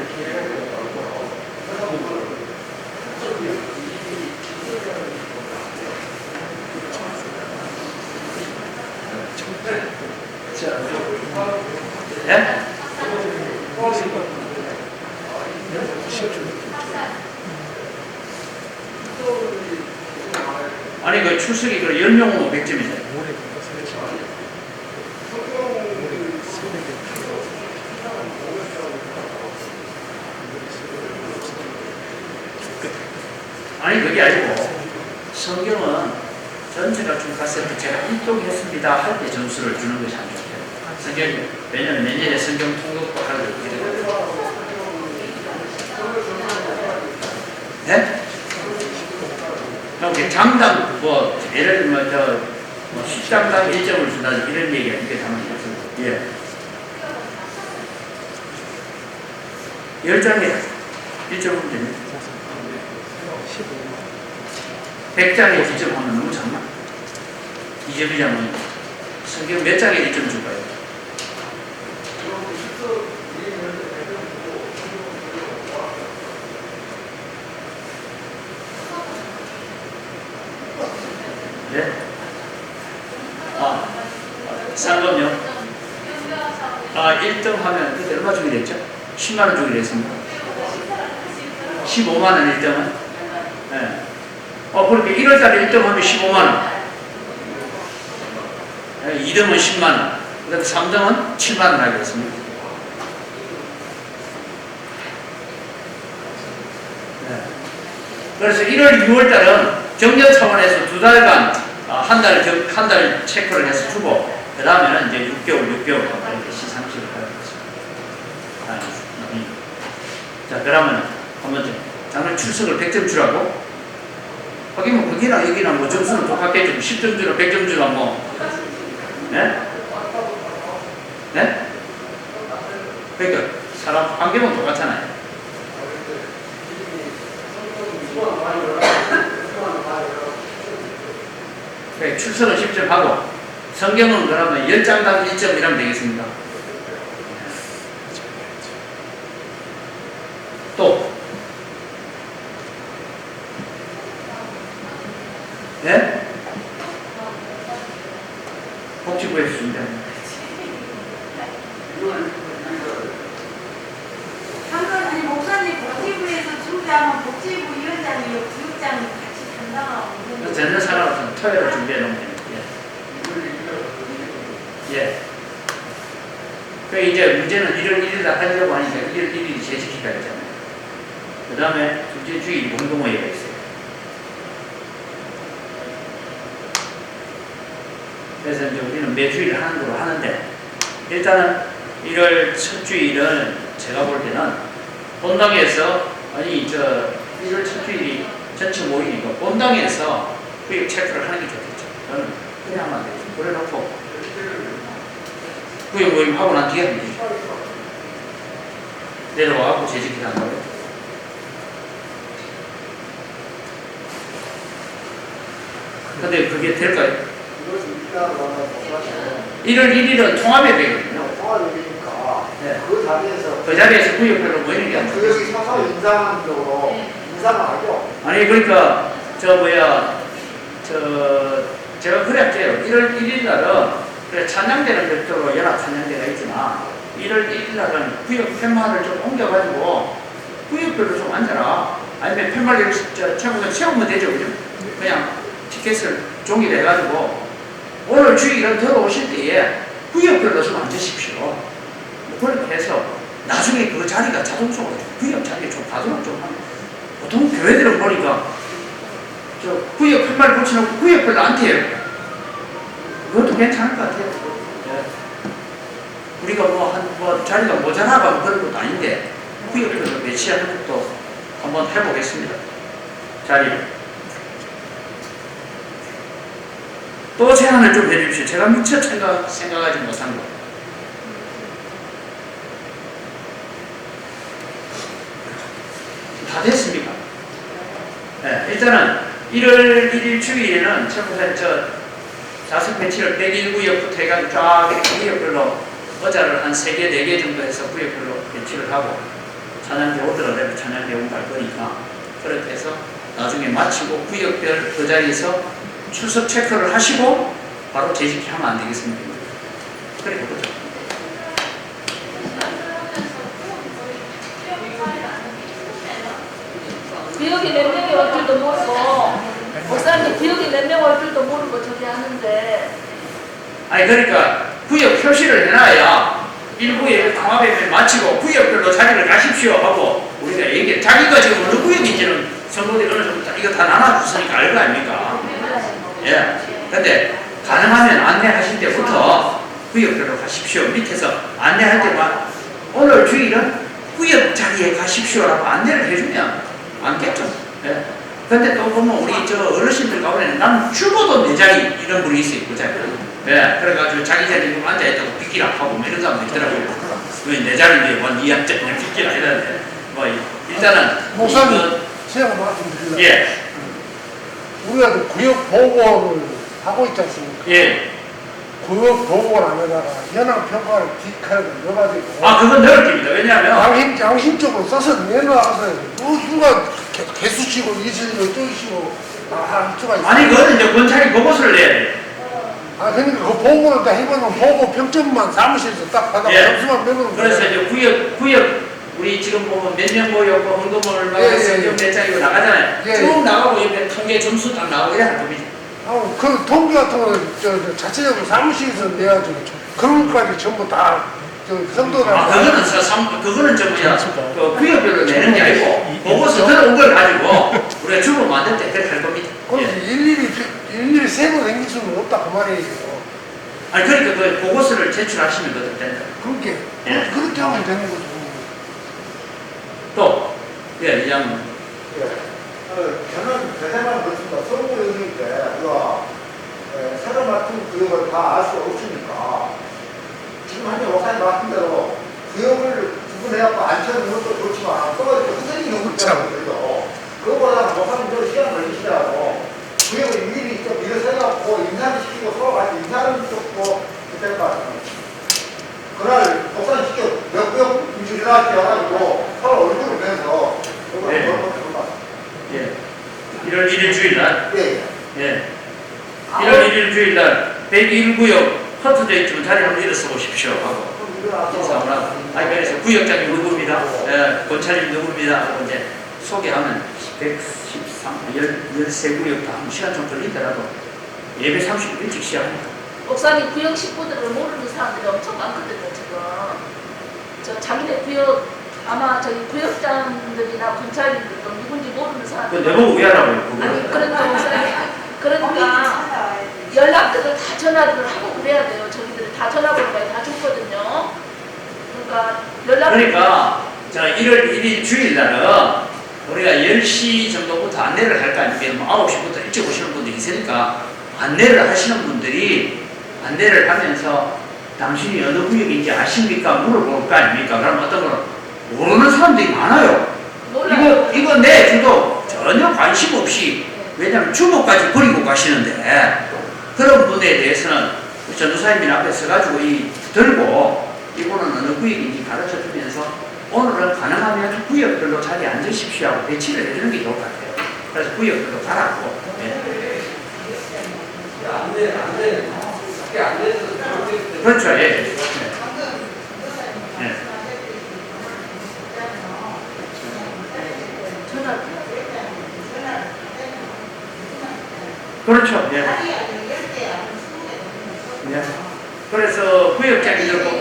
예? 아니 그 출석이 그 10명은 500점이네. 아니 그게 아니고 성경은 전체가 좀 갔을 때 제가 입독했습니다 할 때 점수를 주는 것이 안 좋대요. 성경이 왜냐면 내년에 성경 통독도 하는 게 장당 뭐 예를 들면 뭐 10장당 1점을 준다든지 이런 얘기가 이게 담아져 있습니다. 예. 10장에 1점은 됩니다. 100장에 1점 하면 너무 작나? 2점이자면 성경 몇 장에 1점 줄까요? 네? 싼 건요? 1등 하면 그때 얼마 주기로 했죠? 10만원 주기로 했습니다. 15만원 1등은? 네. 그렇게 1월달에 1등 하면 15만원. 2등은 10만원. 그 다음에 3등은 7만원 하기로 했습니다. 네. 그래서 1월, 2월달은 정년 차원에서 2달간 한 달 체크를 해서 주고 그 다음에는 이제 6개월 이렇게 시상식을 하는 것입니다. 자, 그러면 한번 작년 출석을 100점 주라고? 하긴 뭐 거기나 여기나 뭐 점수는 똑같겠죠. 10점 주라 100점 주라 뭐. 네? 네? 그러니까 사람 환경은 똑같잖아요. 네, 출석은 10점 하고 성경은 그러면 10장당 1점 이라면 되겠습니다. 또 네? 복지부에서 준다. 아니 목사님 복지부에서 준다면 복지부 위원장이요 교육장이 같이 담당하고 전혀 상관없어요. 토요일에 준비해 놓으면 됩니다. 예. 그 이제 문제는 1월 1일 날 하려고 하니까 1월 1일이 재직기가 있잖아요. 그 다음에 둘째 주일 공동회의가 있어요. 그래서 이제 우리는 매주일 하는 걸로 하는데 일단은 1월 첫 주일은 제가 볼 때는 본당에서 1월 첫 주일이 전체 모이니까 본당에서 구역 체크를 하는 게 좋겠죠. 저는 그냥 하면 안 되죠. 그래놓고 구역 모임 하고 난 뒤에 하면 되죠. 내려와갖고 재직기 하는 거예요. 근데 그게 될까요? 1월 1일은 통합예배거든요. 통합예배니까 네. 그 자리에서 구역별로 모이는 게 아니고 구역이 서서 인상하는 쪽으로 인상을 하죠. 아니 그러니까 제가 그랬죠. 1월 1일 날은 그래 찬양대는 별도로 연합 찬양대가 있지만 1월 1일 날은 구역 팻말을 좀 옮겨가지고 구역별로 좀 앉아라. 아니면 팻말을 채우면 되죠. 그죠? 그냥 티켓을 종이로 해가지고 오늘 주일은 들어오실 때에 구역별로 좀 앉으십시오. 그렇게 해서 나중에 그 자리가 자동적으로 구역 자리에 좀 가도록 좀 하면 보통 교회들은 보니까 구역 팻말 붙여놓고 구역별로 앉혀요. 그것도 괜찮을 것 같아요. 네. 우리가 뭐 자리가 모자라고 하면 그런 것도 아닌데 구역별로 배치하는 것도 한번 해보겠습니다. 자리를. 또 제안을 좀 해주십시오. 제가 미처 생각하지 못한 거. 다 됐습니까? 네, 일단은 1월 1일 주일에는 처음부터 자습 배치를 101구역부터 해가지고 쫙 이렇게 구역별로 의자를 한 3개, 4개 정도 해서 구역별로 배치를 하고 찬양대 오더라도 찬양대 온 갈 거니까 그렇게 해서 나중에 마치고 구역별 그 자리에서 출석 체크를 하시고 바로 재직히 하면 안 되겠습니까? 그래 보죠. 구역이 몇 명이 올 줄도 모르고 목사님 구역이 몇 명 올 줄도 모르고 저기 하는데 아니 그러니까 구역 표시를 해놔야 일부에 통합예배 마치고 구역별로 자리를 가십시오 하고 우리가 얘기해. 자기가 지금 어느 구역인지는 성도들이 어느 정도 이거 다 나눠줬으니까 알 거 아닙니까? 예. 근데 가능하면 안내하실 때부터 구역별로 가십시오. 밑에서 안내할 때만 오늘 주일은 구역 자리에 가십시오라고 안내를 해주면 안겠죠. 예. 근데 또 보면 우리 저 어르신들 가운데는 나는 죽어도 내 자리 이런 분이 있어요. 그죠? 예, 그래가지고 자기 자리에 누구 앉아있다고 빗기라 하고 뭐 이런 사람도 있더라고요. 왜 내 자리인데 뭐니 앉아있냐 빗기라 이러는데 뭐 일단은 목사님, 제가 말씀드리려고. 예, 우리가 그 구역 보고를 하고 있지 않습니까? 예. 구역 보고를 안에다가 현황 평가를 뒷칼을 넣어가지고 아 그건 넓습니다. 왜냐하면 양심적으로 써서 내놔서 누가 개수치고 이슬로 쪼이시고 할 수가 있어요. 아니 그거는 이제 검찰이 보고서를 내야 돼. 아 그러니까 그 보고를 다 해보면 보고 평점만 사무실에서 딱 받아 예. 점수만 매기면 그래서 이제 구역 우리 지금 보면 몇 년 모였고 헌금을 예, 나가서 예, 예. 몇 장이고 나가잖아요. 예, 쭉 예. 나가고 옆에 통계 점수 딱 나오고 이래 할 겁니다. 그 통계 같은 거는 자체적으로 사무실에서 내가지고 그런 것까지 전부 다 성도들 아 그거는 저 뭐야 그 구역별로 내는 게 아니고 보고서 들어온 걸 가지고 우리가 주로 만들 때 그렇게 할 겁니다. 그럼 예. 일일이 세고 생길 수는 없다 그 말이에요. 아니 그러니까 그 보고서를 제출하시면 그것도 된다. 그렇게 예. 그렇게 하면 되는 거죠. 또 예, 이장 예. 저는 제 생각은 그렇습니다. 서울 의원인데 우리가 새로 맡은 구역을 다 알 수 없으니까 지금 한명 목사님 말씀 대로 구역을 구분해갖고 앉혀놓는 것도 좋지만 써가지고 흔들리는 것도 있잖아요. 그거보다 목사님들 시간 걸리시더라도 구역을 미리 좀 밀어서갖고 인사를 시키고 서로 같이 인사를 쫓고 그럴 것 같아요. 그날 목사님 시켜 몇 구역 인출이나 해가지고 서로 얼굴을 보면서 그걸 네. 그런 것도 같아요. 예. 1월 1일 주일날 예. 예. 1월 1일 주일날 101구역 흩어져 있지만 자리 한번 일어서 보십시오 하고 인사를 하고 아니 그래서 구역장이 누구입니다. 예, 권찰님 누구입니다 하고 이제 소개하면 13구역 다 한 시간 좀 걸리더라도 예배 30분 일찍 시작합니다. 목사님 구역 식구들을 모르는 사람들이 엄청 많거든요 지금. 저 자기네 구역 아마 저희 구역장들이나 검찰님들도 누군지 모르는 그 사람들. 내보고 왜 하라고요? 아니 그러니까 목사님 그러니까 연락들을 다 전화를 하고 그래야 돼요. 저희들이 다 전화번호가 다 줬거든요. 그러니까 연락. 그러니까 자 1월 1일 주일날은 우리가 10시 정도부터 안내를 할 거 아니면 9시부터 일찍 오시는 분들이 있으니까 안내를 하시는 분들이 안내를 하면서 당신이 어느 구역인지 아십니까? 물어볼 거 아닙니까? 그럼 어떤 거는 모르는 사람들이 많아요. 몰라요. 이거 내주도 전혀 관심 없이 왜냐하면 주먹까지 버리고 가시는데 그런 분에 대해서는 전도사님이 앞에 서가지고 들고 이거는 어느 구역인지 가르쳐 주면서 오늘은 가능하면 구역별로 자리에 앉으십시오 하고 배치를 해주는 게 좋을 것 같아요. 그래서 구역별로 가라고. 그렇죠. 예. 예. 전화. 그렇죠. 예. 예. 그래서 구역장들도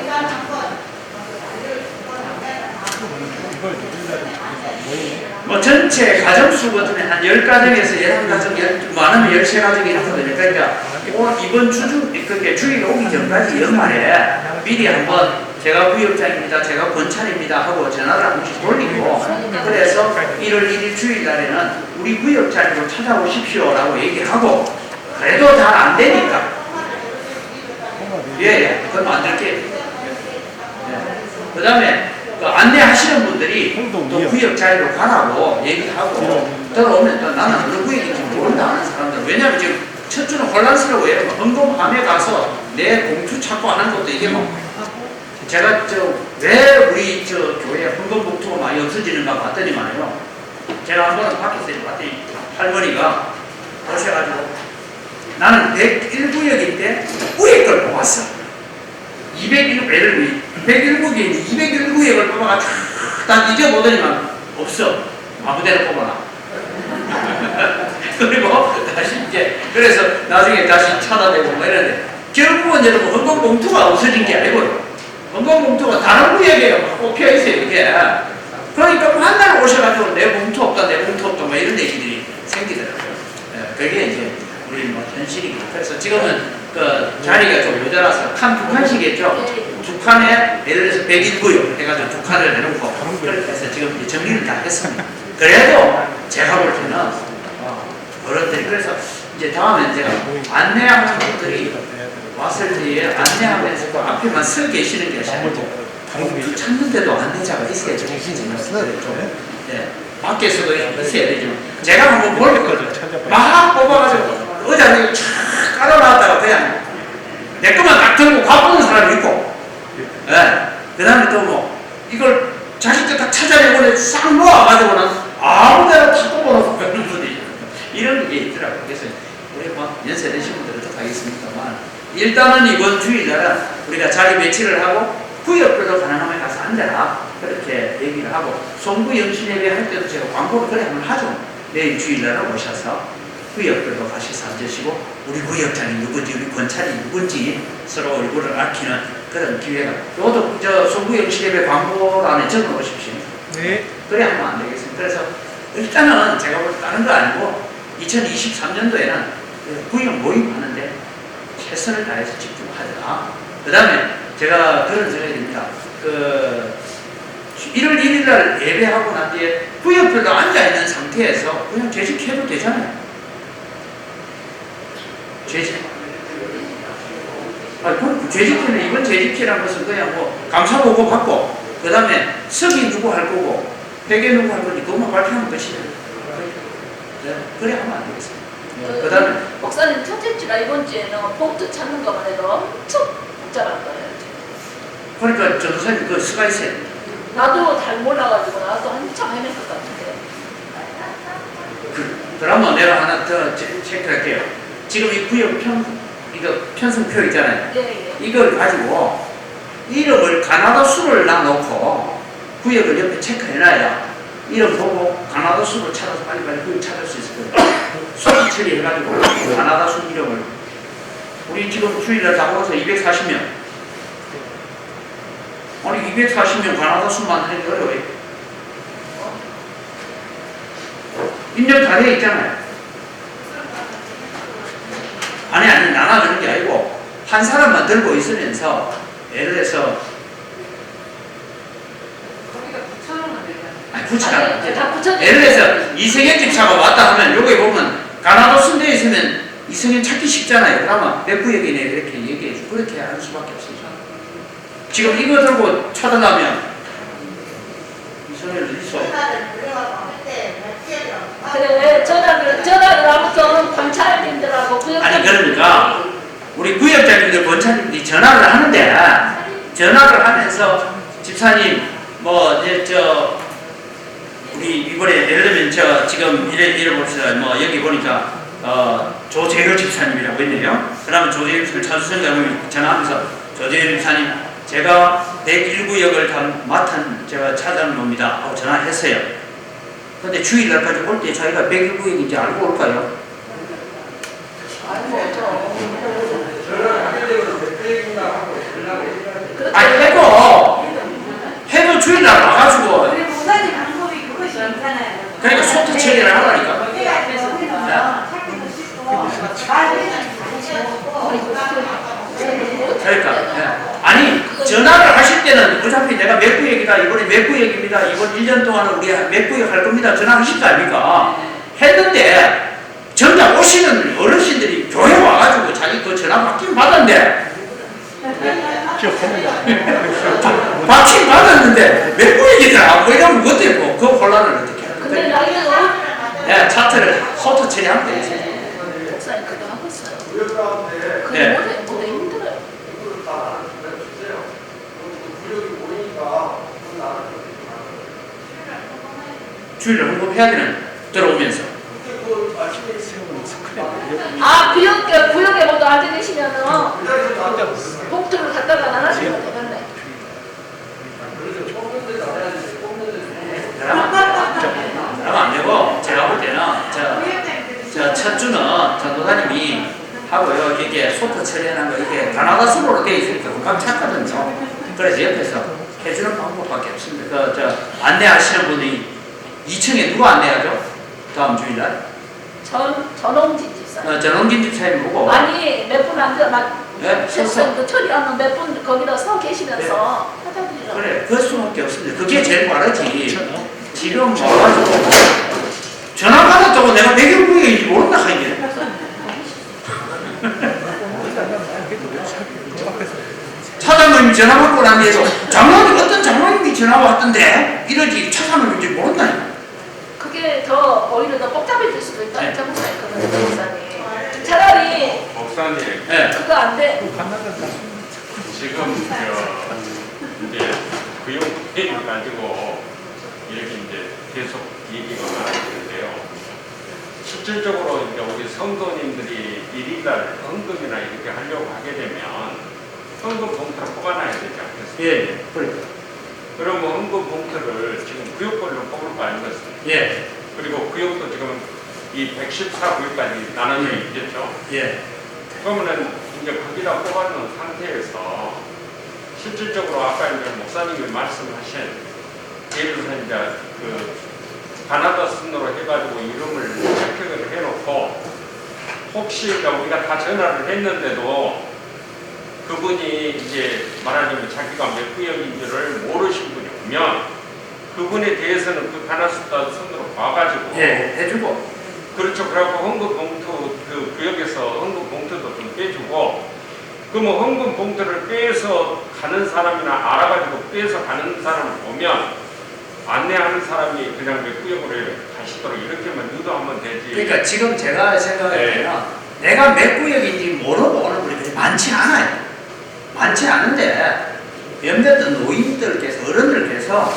뭐 전체 가정수 같으면 한 10가정에서 11가정, 많으면 13가정이 있거든요. 그러니까 이번 그게 주일 오기 전까지 연말에 미리 한번 제가 구역장입니다, 제가 권찰입니다 하고 전화를 한 번씩 돌리고 그래서 1월 1일 주일 날에는 우리 구역장으로 찾아오십시오 라고 얘기하고 그래도 잘 안 되니까 예, 그럼 안 될게요. 그 다음에 안내하시는 분들이 또 구역 자리로 가라고 얘기하고 들어오면 또 나는 어느 구역인지 모른다 하는 사람들 왜냐하면 지금 첫 주는 혼란스러워요. 헌금함에 가서 내 봉투 찾고 하는 것도 이게 뭐 제가 왜 우리 교회 헌금 봉투가 많이 없어지는가 봤더니만요. 제가 한 번은 밖에서 봤더니 할머니가 오셔가지고 나는 101구역인데 위에 걸 뽑았어. 101구역에 201구역을 뽑아가 딱 잊어보더니만 없어. 아무데나 뽑아놔. 그리고 다시 이제 그래서 나중에 다시 찾아내고 뭐 이러는데 결국은 여러분 헌금 봉투가 없어진 게 아니고요. 헌금 봉투가 다른 구역에 막 꼽혀 있어요. 이게. 그러니까 만날 오셔가지고 내 봉투 없다, 내 봉투 없다, 뭐 이런 얘기들이 생기더라고요. 그게 이제 우리 뭐 현실이고. 그래서 지금은 그 자리가 좀 모자라서 칸 2칸씩이겠죠. 2칸에 예를 들어서 101구역 해가지고 2칸을 해놓고 그렇게 해서 지금 정리를 다 했습니다. 그래도 제가 볼 때는 어른들이. 그래서 이제 다음에 제가 안내하는 분들이 왔을 때에 안내하면서 그 앞에만 서 계시는 게 아니고 찾는데도 안내자가 있어야 정신이 네. 밖에서도 있어야 되죠. 제가 한번 볼거든. 막 뽑아가지고 의자에 쫙 깔아놨다가 그냥 내 것만 딱 들고 가보는 사람이 있고, 예. 그 다음에 또 뭐 이걸 자식들 딱 찾아내고 싹 모아가지고는 아무데나 다 뽑아놓고 가는 분들이 이런 게 있더라고요. 그래서 우리 뭐 연세 되신 분들은 또 가겠습니다만 일단은 이번 주일날은 우리가 자리 배치를 하고 구역별로 가능하면 가서 앉아라 그렇게 얘기를 하고 송구 영신예배 할 때도 제가 광고를 그래 한번 하죠. 내일 주일날은 오셔서 구역별로 가셔서 앉으시고 우리 구역장이 누군지 우리 권찰이 누군지 서로 얼굴을 밝히는 그런 기회가 이것도 저 송구 영신예배 광고란에 적어놓으십시오. 네. 그래 하면 안 되겠습니다. 그래서 일단은 제가 볼 때 다른 거 아니고 2023년도에는 구역 모임하는데 최선을 다해서 집중하자. 그 다음에 제가 그런 생각이 듭니다. 1월 1일 날 예배하고 난 뒤에 구역별로 앉아있는 상태에서 그냥 재직해도 되잖아요. 재직. 그럼 재직회는 이번 재직회라는 것은 그냥 뭐 감사 보고 받고 그 다음에 석이 누구 할 거고 회계 누구 할 건지 그것만 발표하는 것이에요. 그래 하면 안 되겠습니다. 그 다음에 목사님 첫째 주나 이번 주에는 봉투 찾는 것만 해도 엄청 복잡할 거예요. 그러니까 전도사님 그 수가 있어요. 나도 잘 몰라가지고 나도 한참 헤맬 것 같은데. 그러면 내가 하나 더 체크할게요. 지금 이 구역 이거 편성표 있잖아요. 예. 이걸 가지고 이름을 가나다 수를 놔놓고 구역을 옆에 체크해놔야 이름 보고 가나다 수를 찾아서 빨리빨리 구역 찾을 수 있을 거예요. 수기 처리해가지고 가나다 수 이름을 우리 지금 주일날 다 모아서 240명 아니 240명 가나다 수 만드는 게 어려워요. 입력 다 되어 있잖아요. 아니 나눠주는 게 아니고 한 사람만 들고 있으면서 예를 들어서 거기다 붙여놓으면 되잖아요. 아니 붙이라 다 붙여. 예를 들어서 이승현 집사가 왔다 하면 여기 보면 가나도 순대에 있으면 이승현 찾기 쉽잖아요. 그러면 몇 구역이네 이렇게 얘기해주고 그렇게 하는 수밖에 없습니다. 지금 이거 들고 찾아가면 이승현 어디 있어? 그래 전화를 아무튼 관찰님들하고 아니 그러니까 우리 구역장님들 권사님들이 전화를 하는데 전화를 하면서 집사님 뭐 이제 저 우리 이번에 예를 들면 저 지금 이래 봅시다. 뭐 여기 보니까 조재열 집사님이라고 있네요. 그러면 조재열 집사님 차주선장을 전화하면서 조재열 집사님 제가 101구역을 맡은 제가 찾아는 겁니다 하고 전화했어요. 근데 주일날까지 올 때 자기가 101구역인지 알고 올까요? 해도 주일날 와가지고 우리 목사님 방법이 그것이 괜찮아요. 그러니까 소트 처리를 하라니까. 그러니까 아니 전화를 하실 때는 어차피 내가 몇 구역이다 이번에 몇 구역입니다 이번 1년 동안은 우리 몇 구역 할 겁니다 전화하실 거 아닙니까? 했는데 정작 오시는 어르신들이 교회 와가지고 자기 그 전화 받긴 받았는데 받긴 받았는데 몇 구역이더라 뭐 이러면 어떻게 그 혼란을 어떻게 해요? 근데 나이도 차트를 소트 처리하면 되겠어요. 목사님 그거 하고 있어요. 구역 가운데 그게 모두 힘들어요. 이걸 다 주세요. 구역이 모이니까 주일날 홍보해야 되는 들어오면서 구역에 모두 앉아 계시면은 봉투를 갖다가 나눠주면 되겠네. 그러면 안 되고 제가 볼 때는 저 첫 주는 전도사님이 하고요. 이게 소트 처리하는 거 이게 가나다 수로로 되어 있으니까 금방 찾거든요. 그래서 옆에서 해주는 방법밖에 없습니다. 저 안내하시는 분이 2층에 누가 안내하죠? 다음 주일날? 전홍진 집사. 전홍진 집사님 보고 아니 몇 분 앉아 네? 서서 그 처리하는 몇 분 거기다 서 계시면서 찾아드리라고. 그래 그 수밖에 없습니다. 그게 제일 빠르지. 지금 와가지고 전화 받았다고 내가 백일구역인지 모른다 하이게. 차장님이 전화 받고 난 뒤에서 장로님 어떤 장로님이 전화 왔던데 이러지 차장님인지 모른다. 그게 더 오히려 더 복잡해질 수도 있다. 네. 이렇게 생각했거든요, 목사님. 차라리 목사님, 네. 그거 안 돼. 지금 이제 구역회의를 가지고 이렇게 이제 계속 얘기가 많아지는데요. 실질적으로 이제 우리 성도님들이 일일날 헌금이나 이렇게 하려고 하게 되면 헌금 봉투를 뽑아놔야 되지 않겠습니까? 예, 그래. 그러면 헌금 봉투를 지금 구역별로 뽑을 거 아니겠습니까? 예, 그리고 구역도 지금 이 114구역까지 나눠져 있겠죠? 예. 그러면은 이제 거기다 뽑아놓은 상태에서 실질적으로 아까 이제 목사님이 말씀하신 예를 들어서 이제 그 가나다 순으로 해가지고 이름을 체크를 해놓고 혹시 우리가 다 전화를 했는데도 그분이 이제 말하자면 자기가 몇 구역인지를 모르신 분이 오면 그분에 대해서는 그 가나다 순으로 와가지고 예, 해주고. 그렇죠. 그래갖고 헌금 봉투 그 구역에서 헌금 봉투도 좀 빼주고 그러면 헌금 봉투를 빼서 가는 사람이나 알아가지고 빼서 가는 사람을 보면 안내하는 사람이 그냥 몇 구역으로 가시도록 이렇게만 유도하면 되지. 그러니까 지금 제가 생각할 때는 내가 몇 구역인지 모르고 오는 분이 그렇게 많지 않아요. 많지 않은데 몇몇 노인들께서 어른들께서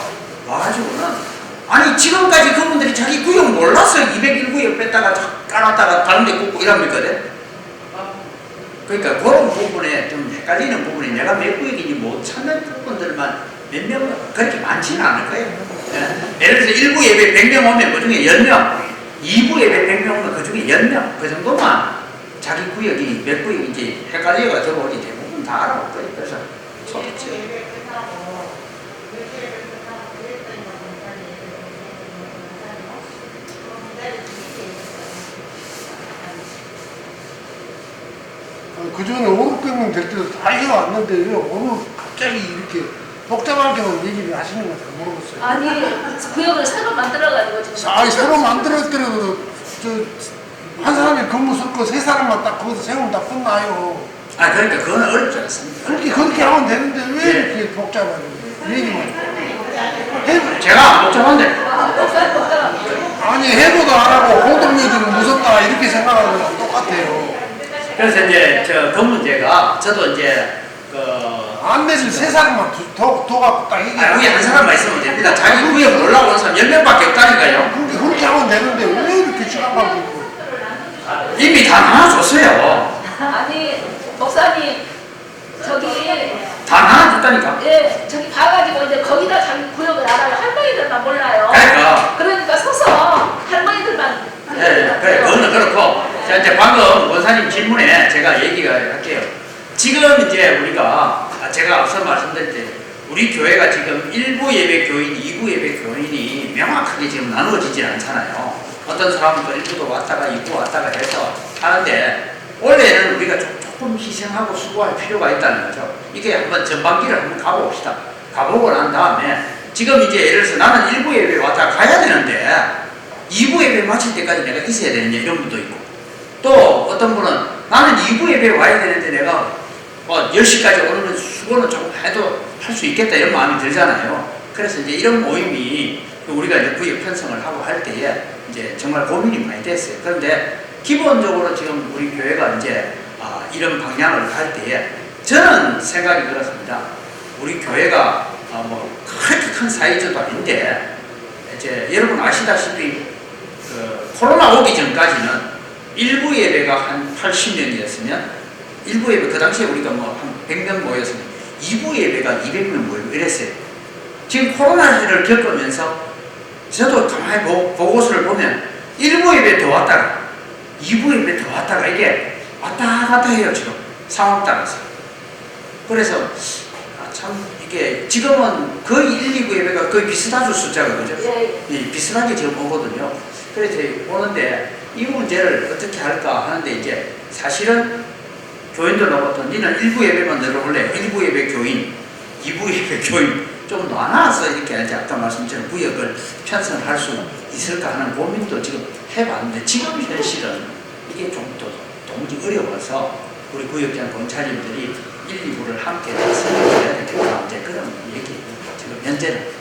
와가지고는 아니 지금까지 그분들이 자기 구역 몰랐어. 201구역 뺐다가 까놨다가 다른 데 꽂고 이럽니까? 그러니까 그런 부분에 좀 헷갈리는 부분이 내가 몇 구역인지 못 찾는 부분들만 몇 명 그렇게 많지는 않을 거예요. 예. 예를 들어서 1부 예배 100명 오면 그 중에 10명, 2부 예배 100명 오면 그 중에 10명 그 정도만 자기 구역이 몇 구역인지 헷갈려가 들어오니 대부분 다 알아볼 거예요. 그래서 솔직히 그 전에 500명 될 때도 다 이어왔는데요. 오늘 갑자기 이렇게 복잡하게만 얘기를 하시는 건 잘 모르겠어요. 아니, 구역을 새로 만들어가지고 지금. 아니, 새로 만들었더라도 한 사람이 근무 쓸거 세 사람만 딱 거기서 세우면 다 끝나요. 아 그러니까 그건 어렵지 않습니다. 그렇게 하면 되는데 왜 예. 이렇게 복잡하게 얘기만 해? 제가 안 복잡한데 아니 해보도 안 하고 공동묘지는 무섭다 이렇게 생각하는 거랑 똑같아요. 그래서 이제 그 문제가 저도 이제 안내를 세 사람만 더 갖고 딱 얘기해. 위에 한 사람만 있으면 됩니다. 자기 구역 올라오는 사람 10명밖에 없다니까요. 그렇게 하면 되는데 왜 이렇게 시간 가지고 이미 다 나눠줬어요. 아니, 목사님, 저기, 다 나눠줬다니까. 예, 저기 봐가지고 이제 거기다 자기 구역을 알아요. 할머니들만 몰라요. 그러니까 서서 할머니들만. 예, 그래, 그거는 그렇고. 자, 이제 방금 원사님 질문에 제가 얘기가 할게요. 지금 이제 우리가, 제가 앞서 말씀드릴 때, 우리 교회가 지금 1부 예배 교인, 2부 예배 교인이 명확하게 지금 나누어지질 않잖아요. 어떤 사람은 또 1부도 왔다가 2부 왔다가 해서 하는데, 원래는 우리가 조금 희생하고 수고할 필요가 있다는 거죠. 이게 한번 전반기를 한번 가봅시다. 가보고 난 다음에, 지금 이제 예를 들어서 나는 1부 예배 왔다가 가야 되는데, 2부 예배 마칠 때까지 내가 있어야 되느냐 이런 분도 있고 또 어떤 분은 나는 2부 예배 와야 되는데 내가 10시까지 오는 수고는 조금 해도 할 수 있겠다 이런 마음이 들잖아요. 그래서 이제 이런 모임이 우리가 이제 구역 편성을 하고 할 때에 이제 정말 고민이 많이 됐어요. 그런데 기본적으로 지금 우리 교회가 이제 이런 방향을 갈 때에 저는 생각이 들었습니다. 우리 교회가 뭐 그렇게 큰 사이즈도 아닌데 이제 여러분 아시다시피 코로나 오기 전까지는 1부 예배가 한 80명이었으면 1부 예배 그 당시에 우리가 뭐 한 100명 모였으면 2부 예배가 200명 모이고 이랬어요. 지금 코로나를 겪으면서 저도 가만히 보고서를 보면 1부 예배 더 왔다가 2부 예배 더 왔다가 이게 왔다 갔다 해요. 지금 상황 따라서. 그래서 참 이게 지금은 거의 1, 2부 예배가 거의 비슷하죠. 숫자가 그죠? 예, 비슷하게 지금 오거든요. 그래서 오는데 이 문제를 어떻게 할까 하는데 이제 사실은 교인들로부터 니는 1부 예배만 들어올래. 1부 예배 교인, 2부 예배 교인 좀 나눠서 이렇게 이렇게 이제 아까 말씀드린 구역을 편성할 수 있을까 하는 고민도 지금 해봤는데 지금 현실은 이게 좀 더 도무지 어려워서 우리 구역장 검찰님들이 1, 2부를 함께 설명해야 되겠다. 이제 그런 얘기 지금 현재는.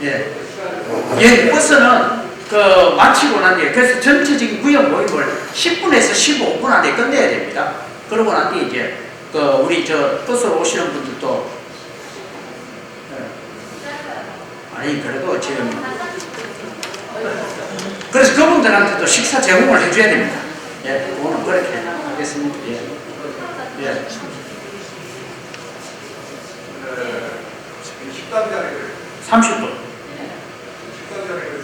예. 예, 버스는 그 마치고 난 뒤에 그래서 전체적인 구역 모임을 10분에서 15분 안에 끝내야 됩니다. 그러고 난 뒤에 이제 그 우리 저 버스로 오시는 분들도 아니 그래도 지금 그래서 그분들한테도 식사 제공을 해줘야 됩니다. 예, 그거는 그렇게 하겠습니다. 예. 예. 식당 자리를 30분. 식당 자리를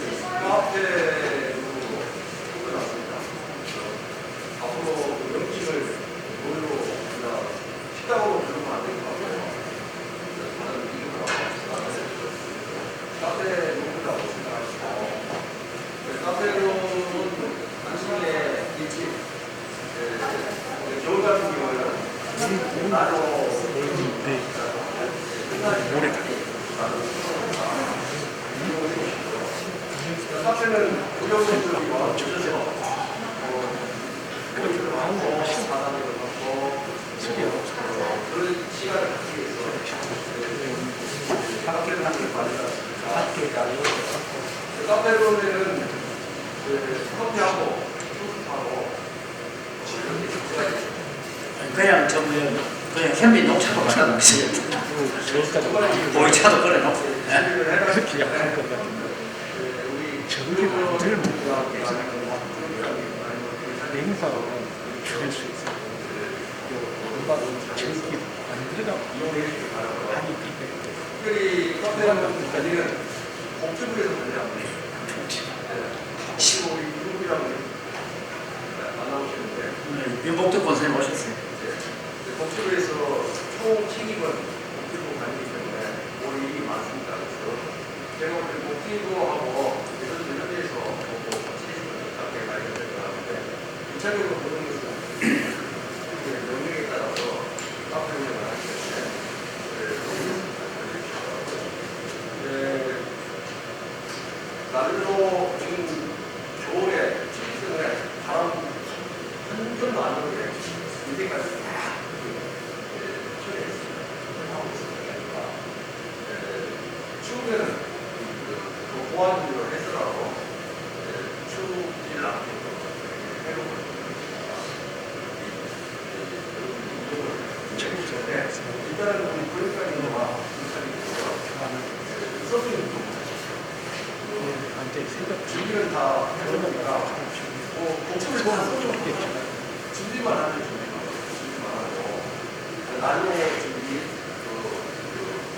카페로 꾸며놨습니다. 앞으로 명칭을 뭘로 식당으로 부르면 안 될 것 같아요. 다른 이름으로 카페 로그라고 생각하시고 카페로는 당신의 일집 겨울 같은 경우에는 나로 카페는 구경꾼들이와 주셔서 모임을 하고 사담을 하고 그런 시간을 갖기 위해서 카페를 함께 만들었습니다. 카페로는 커피하고 소스하고 그냥 저 그냥 현미 녹차도 갖다 놓겠습니다. 보이차도 끓여 놓고. 그렇게 약할 것 같은데 저렇게 만들면 행사로 줄일 수 있어요. 음악은 저렇게 만들어가 하니까 특별히 카페라는 관리는 공주부에서 관리합니다. 우리 유국이라고 안 나오시는데 윤복덕 권사님 오셨어요. 공주부에서 총 책임은 공주부 관리이기 때문에 오늘 일이 많습니다. 그래서 제가 오늘 공주부하고 현지에서 보고 같이 카페에 가야 될 것 같은데 2차적으로 보는 것은 명령에 따라서 카페 운영을 하기 때문에 날로 지금 겨울에 춥기 바람 한 번도 안 오게 이제까지 다 처리했습니다. 하고 있습니다. 추우면은 보안으로 해서라도 추우지를 않게끔 해놓고 일단은 우리 교육관님과 서술님 준비를 다 해놓으니까 공부를 다 써줬겠죠. 준비만 하면 준비만 하고 날로 준비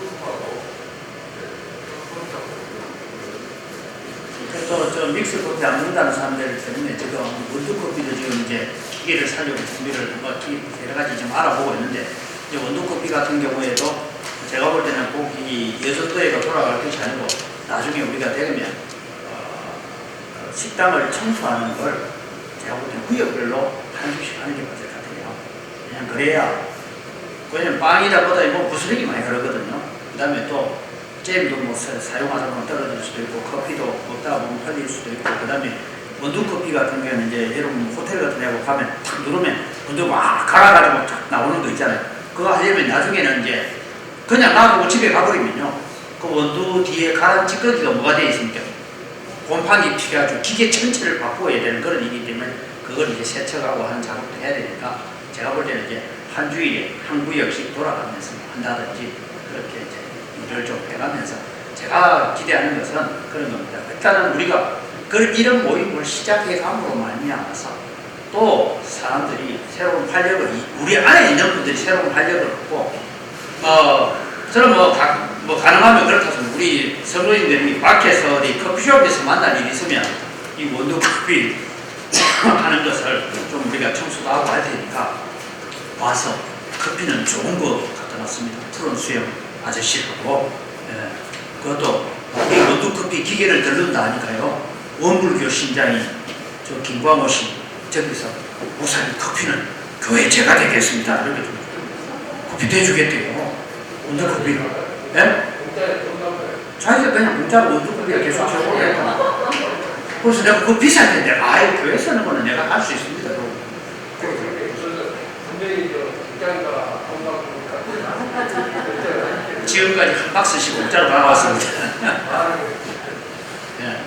소속하고 또 믹스 커피 안 먹는다는 사람들 때문에 지금 원두커피도 지금 이제 기계를 살려고 준비를 여러 가지 좀 알아보고 있는데 이제 원두커피 같은 경우에도 제가 볼 때는 꼭 이 여섯도에가 돌아갈 것이 아니고 나중에 우리가 되면 식당을 청소하는 걸 제가 볼 때는 구역별로 한 주씩 하는 게 맞을 것 같아요. 그냥 그래야 왜냐면 빵이다 보다 뭐 부스러기 많이 그러거든요. 그 다음에 또 잼도 뭐 사용하다 보면 떨어질 수도 있고 커피도 먹다가 보면 흘릴 수도 있고 그 다음에 원두커피 같은 경우에는 이제 여러분 호텔 같은 데 가면 탁 누르면 원두 막 갈아가지고 쫙 나오는 거 있잖아요. 그거 하려면 나중에는 이제 그냥 놔두고 집에 가버리면요 그 원두 뒤에 가란 찌꺼기가 뭐가 되어 있습니까? 곰팡이 피가지고 기계 전체를 바꾸어야 되는 그런 일이기 때문에 그걸 이제 세척하고 하는 작업도 해야 되니까 제가 볼 때는 이제 한 주일에 한 구역씩 돌아가면서 한다든지 그렇게 이제 일을 좀 해가면서 제가 기대하는 것은 그런 겁니다. 일단은 우리가 이런 모임을 시작해 감으로 말미암아서 또 사람들이 새로운 활력을 우리 안에 있는 분들이 새로운 활력을 얻고 저는 뭐 가능하면 그렇다면 우리 성도님들이 밖에서 어디 커피숍에서 만날 일이 있으면 이 원두 커피 하는 것을 좀 우리가 청소도 하고 할 테니까 와서 커피는 좋은 거 갖다 놨습니다. 푸른 수염 아저씨하고 그것도 우리 원두 커피 기계를 들른다 하니까요 원불교 신장이 저 김광호 씨 저기서 목사님 커피는 교회 제가 되겠습니다. 이렇게 커피도 해주겠대요. 원두커피를. 예? 자기가 그냥 문자로 원두커피가 계속 적어오겠다. 그래서 내가 그거 비쌀 텐데, 아이, 교회 쓰는 거는 내가 할 수 있습니다. 지금까지 한 박스씩 공짜로 받아왔습니다. 예.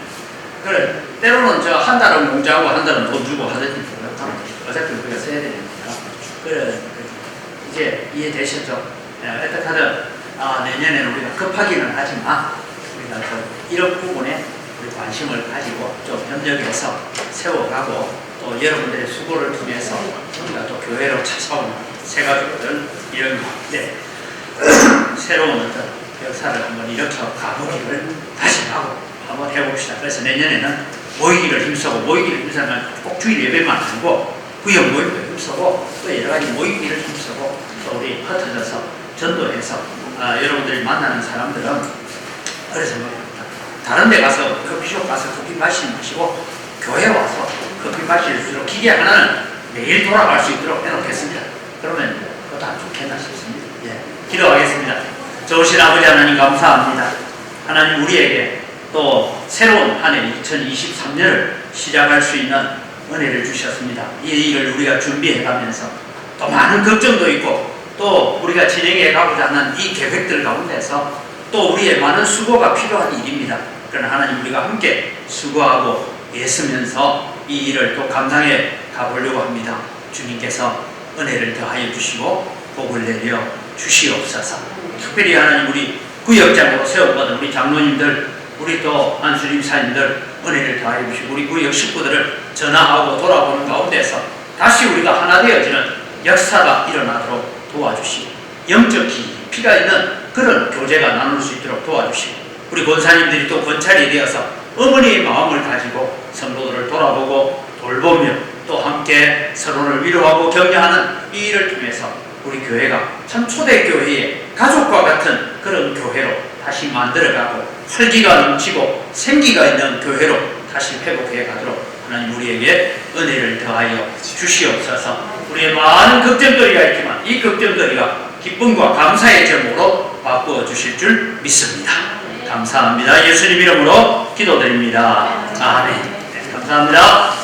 그래, 때로는 저 한 달은 공짜하고 한 달은 돈 주고 하든지, 어차피 우리가 써야 되니까. 그래, 이제 이해되셨죠? 예, 어떡하든, 내년에는 우리가 급하기는 하지만, 우리가 이런 부분에 우리 관심을 가지고 좀 협력해서 세워가고, 또 여러분들의 수고를 통해서 우리가 또 교회로 찾아오는 새가족들, 이런 네. 새로운 어떤 역사를 한번 일으켜 가보기를 다짐하고 한번 해봅시다. 그래서 내년에는 모이기를 힘쓰고, 모이기를 힘쓰면 꼭 주일 예배만 아니고 구역 모임도 힘쓰고 또 여러 가지 모이기를 힘쓰고 또 우리 흩어져서 전도해서 여러분들이 만나는 사람들은 그래서 다른 데 가서 커피숍 가서 커피 마시고 교회 와서 커피 마실 수 있도록 기계 하나는 매일 돌아갈 수 있도록 해놓겠습니다. 그러면 그것도 안 좋겠나 싶습니다. 예. 기도하겠습니다. 좋으신 아버지 하나님 감사합니다. 하나님 우리에게 또 새로운 한 해 2023년을 시작할 수 있는 은혜를 주셨습니다. 이 일을 우리가 준비해가면서 또 많은 걱정도 있고 또 우리가 진행해 가고자 하는 이 계획들 가운데서 또 우리의 많은 수고가 필요한 일입니다. 그러나 하나님 우리가 함께 수고하고 애쓰면서 이 일을 또 감당해 가보려고 합니다. 주님께서 은혜를 더하여 주시고 복을 내려 주시옵소서. 특별히 하나님 우리 구역장으로 세워받은 우리 장로님들, 우리 또 안수님사님들 은혜를 더하여 주시고 우리 구역 식구들을 전화하고 돌아보는 가운데서 다시 우리가 하나 되어지는 역사가 일어나도록 도와주시고 영적 깊이가 있는 그런 교제가 나눌 수 있도록 도와주시고 우리 권사님들이 또 권찰이 되어서 어머니의 마음을 가지고 성도들을 돌아보고 돌보며 또 함께 서로를 위로하고 격려하는 이 일을 통해서 우리 교회가 참 초대교회의 가족과 같은 그런 교회로 다시 만들어가고 활기가 넘치고 생기가 있는 교회로 다시 회복해 가도록 하나님 우리에게 은혜를 더하여 주시옵소서. 우리의 많은 걱정거리가 있지만 이 걱정거리가 기쁨과 감사의 제목으로 바꾸어 주실 줄 믿습니다. 감사합니다. 예수님 이름으로 기도드립니다. 아멘. 네, 감사합니다.